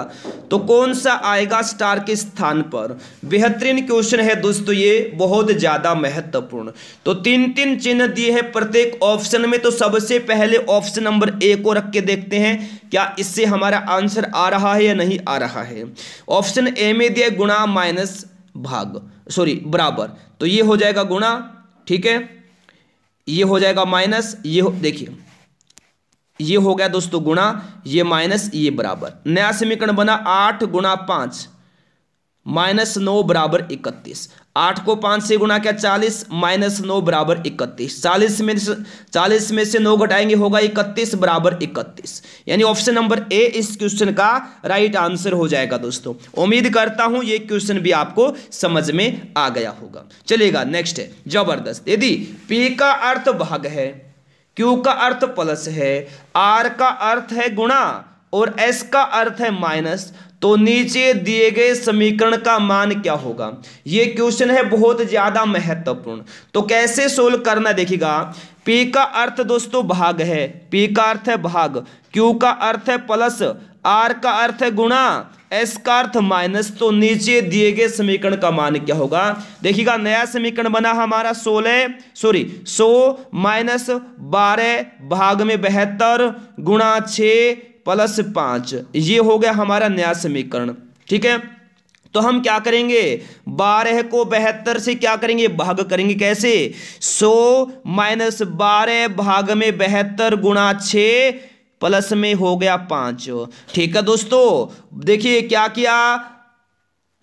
तो कौन सा आएगा स्टार के स्थान पर? बेहतरीन क्वेश्चन है दोस्तों, ये बहुत ज्यादा महत्वपूर्ण। तो तीन तीन चिन्ह दिए हैं प्रत्येक ऑप्शन में। तो सबसे पहले ऑप्शन नंबर ए को रख के देखते हैं क्या इससे हमारा आंसर आ रहा है या नहीं आ रहा है। ऑप्शन ए में दिया गुणा माइनस भाग बराबर, तो ये हो जाएगा गुणा, ठीक है, ये हो जाएगा माइनस, ये देखिए ये हो गया दोस्तों गुणा, ये माइनस, ये बराबर। नया समीकरण बना 8 गुणा 5 माइनस 9 बराबर 31। 8 को 5 से गुणा किया 40 माइनस 9 बराबर 31। 40 में से 9 घटाएंगे होगा 31 बराबर 31। यानी ऑप्शन नंबर ए इस क्वेश्चन का राइट आंसर हो जाएगा दोस्तों। उम्मीद करता हूं ये क्वेश्चन भी आपको समझ में आ गया होगा। चलेगा, नेक्स्ट है जबरदस्त। यदि P का अर्थ भाग है, Q का अर्थ प्लस है, R का अर्थ है गुणा और S का अर्थ है माइनस, तो नीचे दिए गए समीकरण का मान क्या होगा? यह क्वेश्चन है बहुत ज्यादा महत्वपूर्ण। तो कैसे सोल्व करना देखिएगा। P का अर्थ दोस्तों भाग है, P का अर्थ है भाग, Q का अर्थ है प्लस, R का अर्थ है गुणा, S का अर्थ माइनस, तो नीचे दिए गए समीकरण का मान क्या होगा? देखिएगा, नया समीकरण बना हमारा 100 माइनस 12 भाग में 72 गुणा 6 प्लस 5, ये हो गया हमारा नया समीकरण। ठीक है, तो हम क्या करेंगे, 12 को 72 से क्या करेंगे, भाग करेंगे। कैसे? 100 माइनस 12 भाग में 72 गुणा 6 प्लस में हो गया 5। ठीक है दोस्तों, देखिए क्या किया,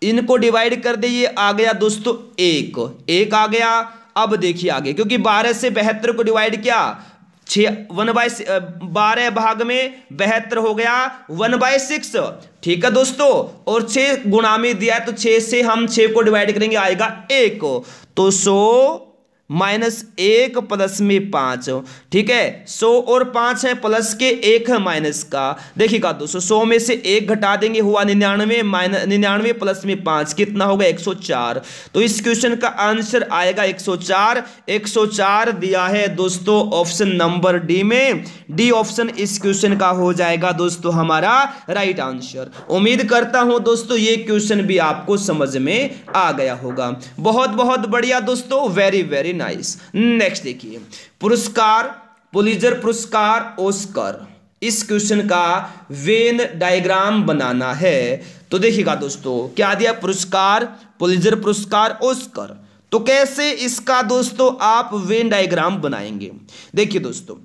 इनको डिवाइड कर दिए, आ गया दोस्तों 1 आ गया। अब देखिए आगे, क्योंकि 12 से 72 को डिवाइड किया, 12 भाग में 72 हो गया 1/6। ठीक है दोस्तों, और 6 गुणा में दिया है, तो 6 से हम 6 को डिवाइड करेंगे, आएगा 1। तो 100 माइनस 1 प्लस में 5। ठीक है, 100 और 5 है प्लस के, 1 है माइनस का। देखिएगा दोस्तों, 100 में से 1 घटा देंगे, हुआ 99 प्लस में 5 कितना होगा, 104। तो इस क्वेश्चन का आंसर आएगा 104। 104 दिया है दोस्तों ऑप्शन नंबर डी में। डी ऑप्शन इस क्वेश्चन का हो जाएगा दोस्तों हमारा राइट आंसर। उम्मीद करता हूं दोस्तों ये क्वेश्चन भी आपको समझ में आ गया होगा। बहुत बहुत बढ़िया दोस्तों, वेरी वेरी नाइस। नेक्स्ट देखिए, पुरस्कार, पुलित्जर पुरस्कार, ऑस्कर, इस क्वेश्चन का वेन डायग्राम बनाना है। तो देखिएगा दोस्तों, क्या दिया, पुरस्कार, पुलित्जर पुरस्कार, ऑस्कर। तो कैसे इसका दोस्तों आप वेन डायग्राम बनाएंगे? देखिए दोस्तों,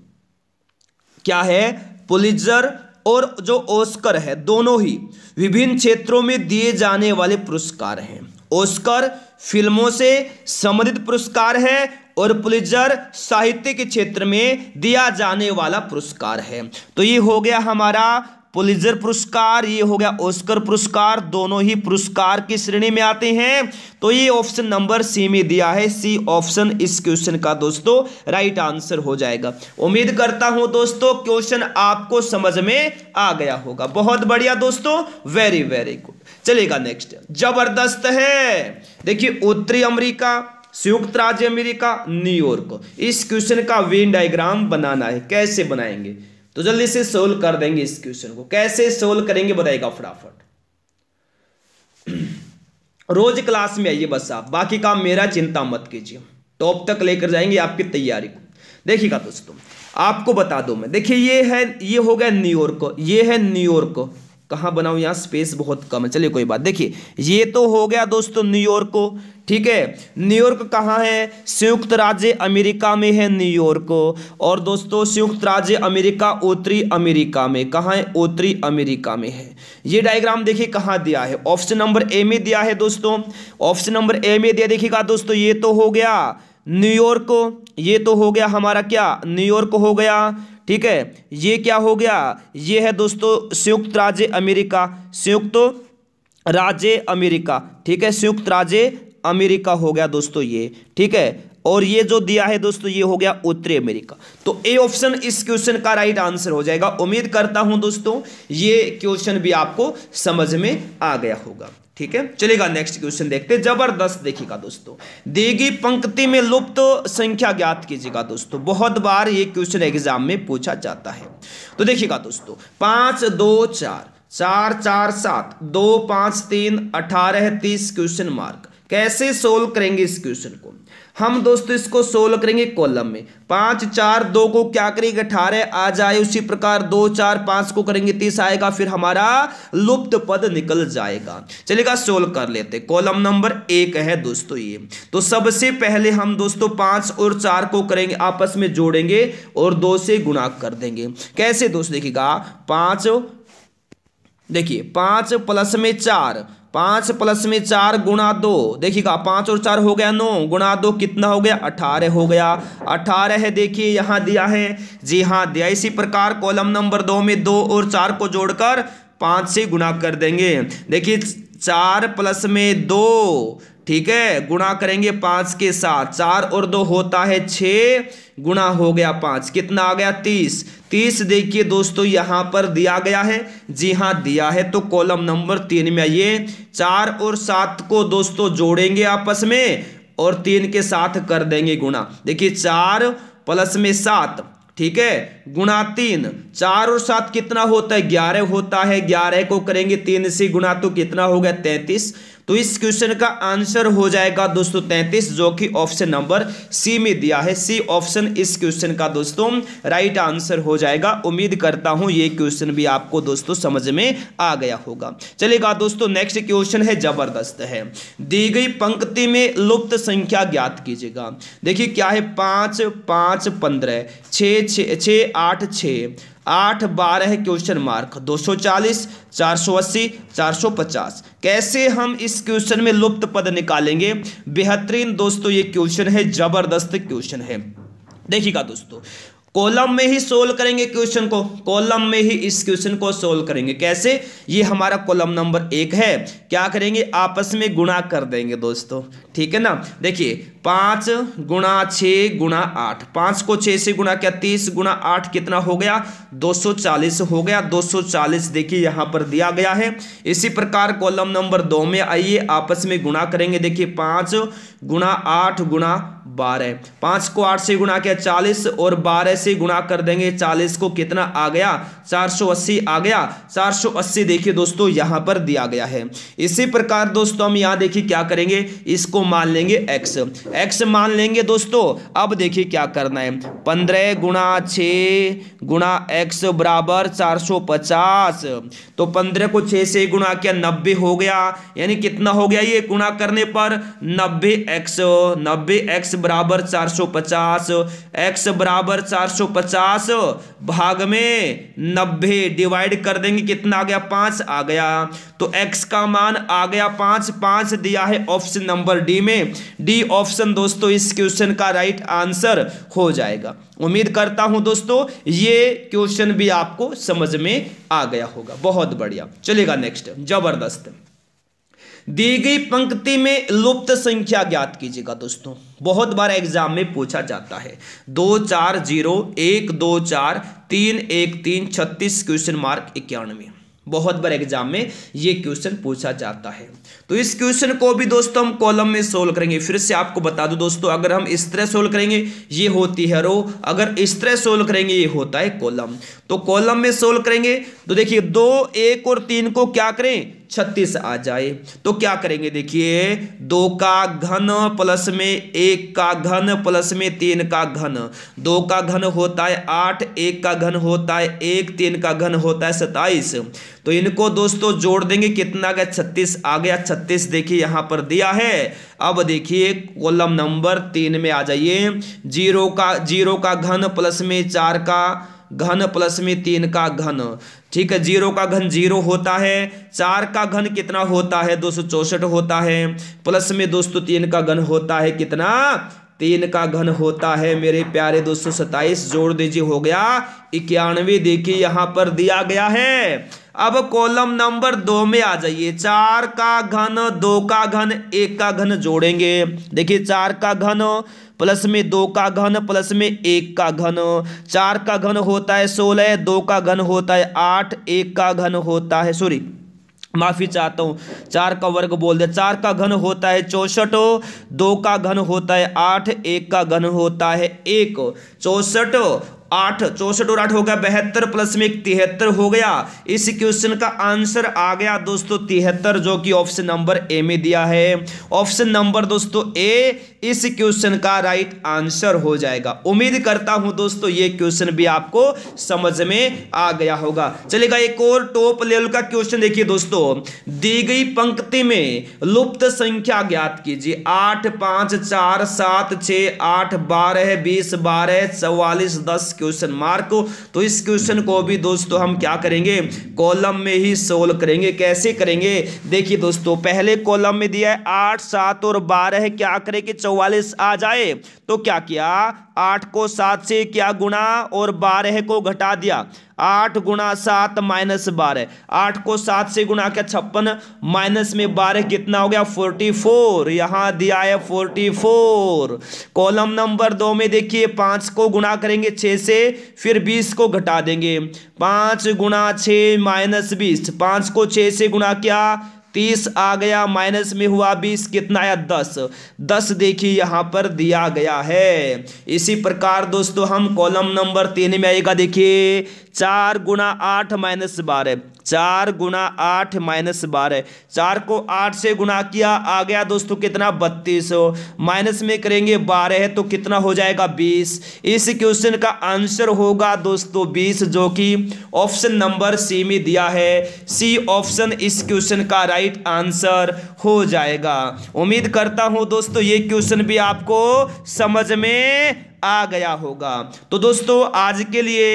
क्या है, पुलित्जर और जो ऑस्कर है, दोनों ही विभिन्न क्षेत्रों में दिए जाने वाले पुरस्कार हैं। ऑस्कर फिल्मों से संबंधित पुरस्कार है और पुलित्जर साहित्य के क्षेत्र में दिया जाने वाला पुरस्कार है। तो ये हो गया हमारा पुलित्जर पुरस्कार, ये हो गया ऑस्कर पुरस्कार, दोनों ही पुरस्कार की श्रेणी में आते हैं। तो ये ऑप्शन नंबर सी में दिया है, सी ऑप्शन इस क्वेश्चन का दोस्तों राइट आंसर हो जाएगा। उम्मीद करता हूं दोस्तों क्वेश्चन आपको समझ में आ गया होगा। बहुत बढ़िया दोस्तों, वेरी वेरी गुड। चलेगा नेक्स्ट, जबरदस्त है। देखिए, उत्तरी अमेरिका, संयुक्त राज्य अमेरिका, न्यूयॉर्क, इस क्वेश्चन का वेन डायग्राम बनाना है। कैसे बनाएंगे? तो जल्दी से सोल्व कर देंगे इस क्वेश्चन को। कैसे सोल्व करेंगे बताइएगा फटाफट। रोज क्लास में आइए बस आप, बाकी काम मेरा चिंता मत कीजिए, टॉप तक लेकर जाएंगे आपकी तैयारी को। देखिएगा दोस्तों, आपको बता दूं मैं, देखिए ये हो गया न्यूयॉर्क, ये है न्यूयॉर्क। कहाँ बनाऊं, यहाँ स्पेस बहुत कम है, चलिए कोई बात। देखिए, ये तो हो गया दोस्तों न्यूयॉर्क। ठीक है, न्यूयॉर्क कहाँ है, संयुक्त राज्य अमेरिका में है न्यूयॉर्क। और दोस्तों संयुक्त राज्य अमेरिका उत्तरी अमेरिका में, कहाँ है, उत्तरी अमेरिका में है। ये डायग्राम देखिए कहाँ दिया है, ऑप्शन नंबर ए में दिया है दोस्तों। ऑप्शन नंबर ए में दिया, देखिएगा दोस्तों, ये तो हो गया न्यूयॉर्क, ये तो हो गया हमारा क्या, न्यूयॉर्क हो गया। ठीक है, ये क्या हो गया, ये है दोस्तों संयुक्त राज्य अमेरिका, संयुक्त राज्य अमेरिका। ठीक है, संयुक्त राज्य अमेरिका हो गया दोस्तों ये। ठीक है, और ये जो दिया है दोस्तों ये हो गया उत्तरी अमेरिका। तो ए ऑप्शन इस क्वेश्चन का राइट आंसर हो जाएगा। उम्मीद करता हूं दोस्तों ये क्वेश्चन भी आपको समझ में आ गया होगा। ठीक है, चलेगा नेक्स्ट क्वेश्चन देखते हैं। जबरदस्त देखिएगा दोस्तों, दी गई पंक्ति में लुप्त संख्या ज्ञात कीजिएगा दोस्तों। बहुत बार ये क्वेश्चन एग्जाम में पूछा जाता है। तो देखिएगा दोस्तों, 5 2 4 4 4 7 2 5 3 18 30 क्वेश्चन मार्क। कैसे सोल्व करेंगे इस क्वेश्चन को हम दोस्तों? इसको सोल्व करेंगे कॉलम में। 5 4 2 को क्या करेंगे 18 आ जाए, उसी प्रकार 2 4 5 को करेंगे 30 आएगा, फिर हमारा लुप्त पद निकल जाएगा। चलेगा सोल्व कर लेते। कॉलम नंबर 1 है दोस्तों ये। तो सबसे पहले हम दोस्तों 5 और 4 को करेंगे आपस में जोड़ेंगे और 2 से गुणा कर देंगे। कैसे दोस्तों? देखिएगा 5, देखिए 5 प्लस में 4, 5 प्लस में 4 गुणा 2, देखिएगा 5 और 4 हो गया 9, गुणा 2 कितना हो गया 18 हो गया। 18 है, देखिए यहाँ दिया है, जी हाँ दिया। इसी प्रकार कॉलम नंबर 2 में 2 और 4 को जोड़कर 5 से गुणा कर देंगे। देखिए 4 प्लस में 2, ठीक है, गुणा करेंगे 5 के साथ। 4 और 2 होता है 6, गुणा हो गया 5, कितना आ गया 30। 30 देखिए दोस्तों यहाँ पर दिया गया है, जी हाँ दिया है। तो कॉलम नंबर 3 में आइए, 4 और 7 को दोस्तों जोड़ेंगे आपस में और 3 के साथ कर देंगे गुणा। देखिए 4 प्लस में 7, ठीक है, गुणा 3, 4 और 7 कितना होता है 11 होता है। 11 को करेंगे 3 से गुणा तो कितना हो गया 33। तो इस क्वेश्चन का आंसर हो जाएगा दोस्तों 33, जो कि ऑप्शन नंबर सी में दिया है। सी ऑप्शन इस क्वेश्चन का दोस्तों राइट आंसर हो जाएगा। उम्मीद करता हूं ये क्वेश्चन भी आपको दोस्तों समझ में आ गया होगा। चलेगा दोस्तों नेक्स्ट क्वेश्चन है, जबरदस्त है। दी गई पंक्ति में लुप्त संख्या ज्ञात कीजिएगा। देखिए क्या है, 5 5 15 6 6 8 6 8 12 क्वेश्चन मार्क, 240 480 450। कैसे हम इस क्वेश्चन में लुप्त पद निकालेंगे? बेहतरीन दोस्तों ये क्वेश्चन है, जबरदस्त क्वेश्चन है। देखिएगा दोस्तों, कॉलम में ही सोल्व करेंगे क्वेश्चन को, कॉलम में ही इस क्वेश्चन को सोल्व करेंगे। कैसे? ये हमारा कॉलम नंबर 1 है, क्या करेंगे आपस में गुणा कर देंगे दोस्तों, ठीक है ना। देखिए 5 गुणा 6 गुणा 8, 5 को 6 से गुणा किया 30 गुणा 8 कितना हो गया 240 हो गया। 240 देखिए यहाँ पर दिया गया है। इसी प्रकार कॉलम नंबर 2 में आइए, आपस में गुणा करेंगे। देखिए 5 गुणा 8 गुणा 12, 5 को 8 से गुणा किया 40 और 12 से गुणा कर देंगे 40 को कितना आ गया 480 आ गया। 480 देखिए दोस्तों यहाँ पर दिया गया है। इसी प्रकार दोस्तों हम यहाँ देखिए क्या करेंगे, इसको मान लेंगे x, x मान लेंगे दोस्तों। अब देखिए क्या करना है, 15 गुणा 6 गुणा x बराबर 450। तो 15 को 6 से गुणा किया 90 हो गया, यानी कितना हो गया ये गुणा करने पर 90x बराबर 450। x बराबर 450 भाग में 90 डिवाइड कर देंगे, कितना आ गया 5 आ गया। तो x का मान आ गया 5, 5 दिया है ऑप्शन नंबर डी में। डी ऑप्शन दोस्तों इस क्वेश्चन का राइट आंसर हो जाएगा। उम्मीद करता हूं दोस्तों ये क्वेश्चन भी आपको समझ में आ गया होगा। बहुत बढ़िया, चलेगा नेक्स्ट, जबरदस्त। दी गई पंक्ति में लुप्त संख्या ज्ञात कीजिएगा दोस्तों। बहुत बार एग्जाम में पूछा जाता है। 2 4 0 1 2 4 3 1 3 36 क्वेश्चन मार्क 91। बहुत बार एग्जाम में ये क्वेश्चन पूछा जाता है। तो इस क्वेश्चन को भी दोस्तों हम कॉलम में सोल्व करेंगे। फिर से आपको बता दूं दोस्तों, अगर हम इस तरह सोल्व करेंगे ये होती है रो, अगर इस तरह सोल्व करेंगे ये होता है कॉलम। तो कॉलम में सोल्व करेंगे तो देखिए 2 1 और 3 को क्या करें 36 आ जाए। तो क्या करेंगे, देखिए 2 का घन प्लस में 1 का घन प्लस में 3 का घन। 2 का घन होता है 8, 1 का घन होता है 1, 3 का घन होता है 27। तो इनको दोस्तों जोड़ देंगे, कितना आ गया 36 आ गया। 36 देखिए यहाँ पर दिया है। अब देखिए कॉलम नंबर 3 में आ जाइए। 0 का घन प्लस में 4 का घन प्लस में 3 का घन, ठीक है। 0 का घन 0 होता है, 4 का घन कितना होता है 264 होता है, प्लस में दोस्तों 3 का घन होता है कितना 3 का घन होता है मेरे प्यारे 227। जोड़ दीजिए, हो गया 91। देखिए यहाँ पर दिया गया है। अब कॉलम नंबर 2 में आ जाइए। 4 का घन 2 का घन 1 का घन जोड़ेंगे। देखिए 4 का घन प्लस में 2 का घन प्लस में 1 का घन, 4 का घन होता है 16, 2 का घन होता है 8, 1 का घन होता है, सॉरी माफी चाहता हूं, 4 का वर्ग बोल दे, 4 का घन होता है 64, 2 का घन होता है 8, 1 का घन होता है 1, 64 8, 64 और 8 हो गया 72 प्लस में 73 हो गया। इस क्वेश्चन का आंसर आ गया दोस्तों 73, जो कि ऑप्शन नंबर ए में दिया है। ऑप्शन नंबर दोस्तों ए इस क्वेश्चन का राइट आंसर हो जाएगा। उम्मीद करता हूं दोस्तों ये क्वेश्चन भी आपको समझ में आ गया होगा। चलेगा एक और टॉप लेवल का क्वेश्चन देखिए दोस्तों, दी गई पंक्ति में लुप्त संख्या ज्ञात कीजिए। 8, 5, 4, 7, 6, 8, 12, 20, 12, 44, 10 क्वेश्चन मार्क। तो इस क्वेश्चन को भी दोस्तों हम क्या करेंगे, कॉलम में ही सोल्व करेंगे। कैसे करेंगे देखिए दोस्तों, पहले कॉलम में दिया है 8, 7 और 12 है, क्या करें कि 44 आ जाए, तो क्या किया 8 को 7 से क्या गुणा और 12 को घटा दिया। 8 गुणा 7 माइनस 12, 8 को 7 से गुणा किया 56 माइनस में 12 कितना हो गया 44, यहां दिया है 44। कॉलम नंबर 2 में देखिए 5 को गुणा करेंगे 6 से, फिर 20 को घटा देंगे। 5 गुणा 6 माइनस 20, 5 को 6 से गुणा किया 30 आ गया, माइनस में हुआ 20 कितना आया 10, 10 देखिए यहां पर दिया गया है। इसी प्रकार दोस्तों हम कॉलम नंबर 3 में आएगा, देखिए 4 गुणा 8 माइनस 12, 4 गुणा 8 माइनस 12, 4 को 8 से गुणा किया आ गया दोस्तों कितना 32, माइनस में करेंगे 12 है तो कितना हो जाएगा 20। इस क्वेश्चन का आंसर होगा दोस्तों 20, जो कि ऑप्शन नंबर सी में दिया है। सी ऑप्शन इस क्वेश्चन का राइट आंसर हो जाएगा। उम्मीद करता हूं दोस्तों ये क्वेश्चन भी आपको समझ में आ गया होगा। तो दोस्तों आज के लिए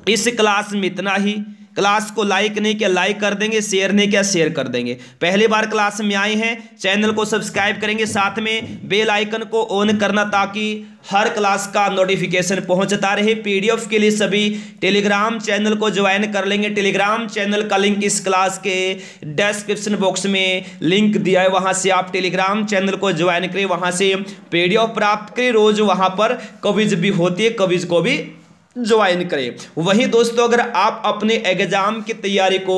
इस क्लास में इतना ही। क्लास को लाइक नहीं किया लाइक कर देंगे, शेयर नहीं किया शेयर कर देंगे। पहली बार क्लास में आए हैं चैनल को सब्सक्राइब करेंगे, साथ में बेल आइकन को ऑन करना ताकि हर क्लास का नोटिफिकेशन पहुंचता रहे। पीडीएफ के लिए सभी टेलीग्राम चैनल को ज्वाइन कर लेंगे। टेलीग्राम चैनल का लिंक इस क्लास के डिस्क्रिप्शन बॉक्स में लिंक दिया है, वहां से आप टेलीग्राम चैनल को ज्वाइन करें, वहां से पीडीएफ प्राप्त करें। रोज वहां पर क्विज भी होती है, क्विज को भी ज्वाइन करें। वहीं दोस्तों अगर आप अपने एग्जाम की तैयारी को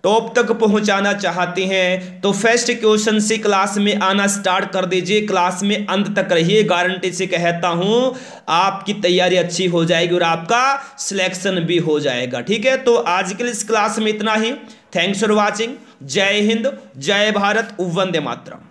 टॉप तक पहुंचाना चाहते हैं तो फर्स्ट क्वेश्चन से क्लास में आना स्टार्ट कर दीजिए। क्लास में अंत तक रहिए, गारंटी से कहता हूं आपकी तैयारी अच्छी हो जाएगी और आपका सिलेक्शन भी हो जाएगा। ठीक है, तो आज के लिए इस क्लास में इतना ही। Thanks for watching. जय हिंद, जय भारत, वंदे मातरम।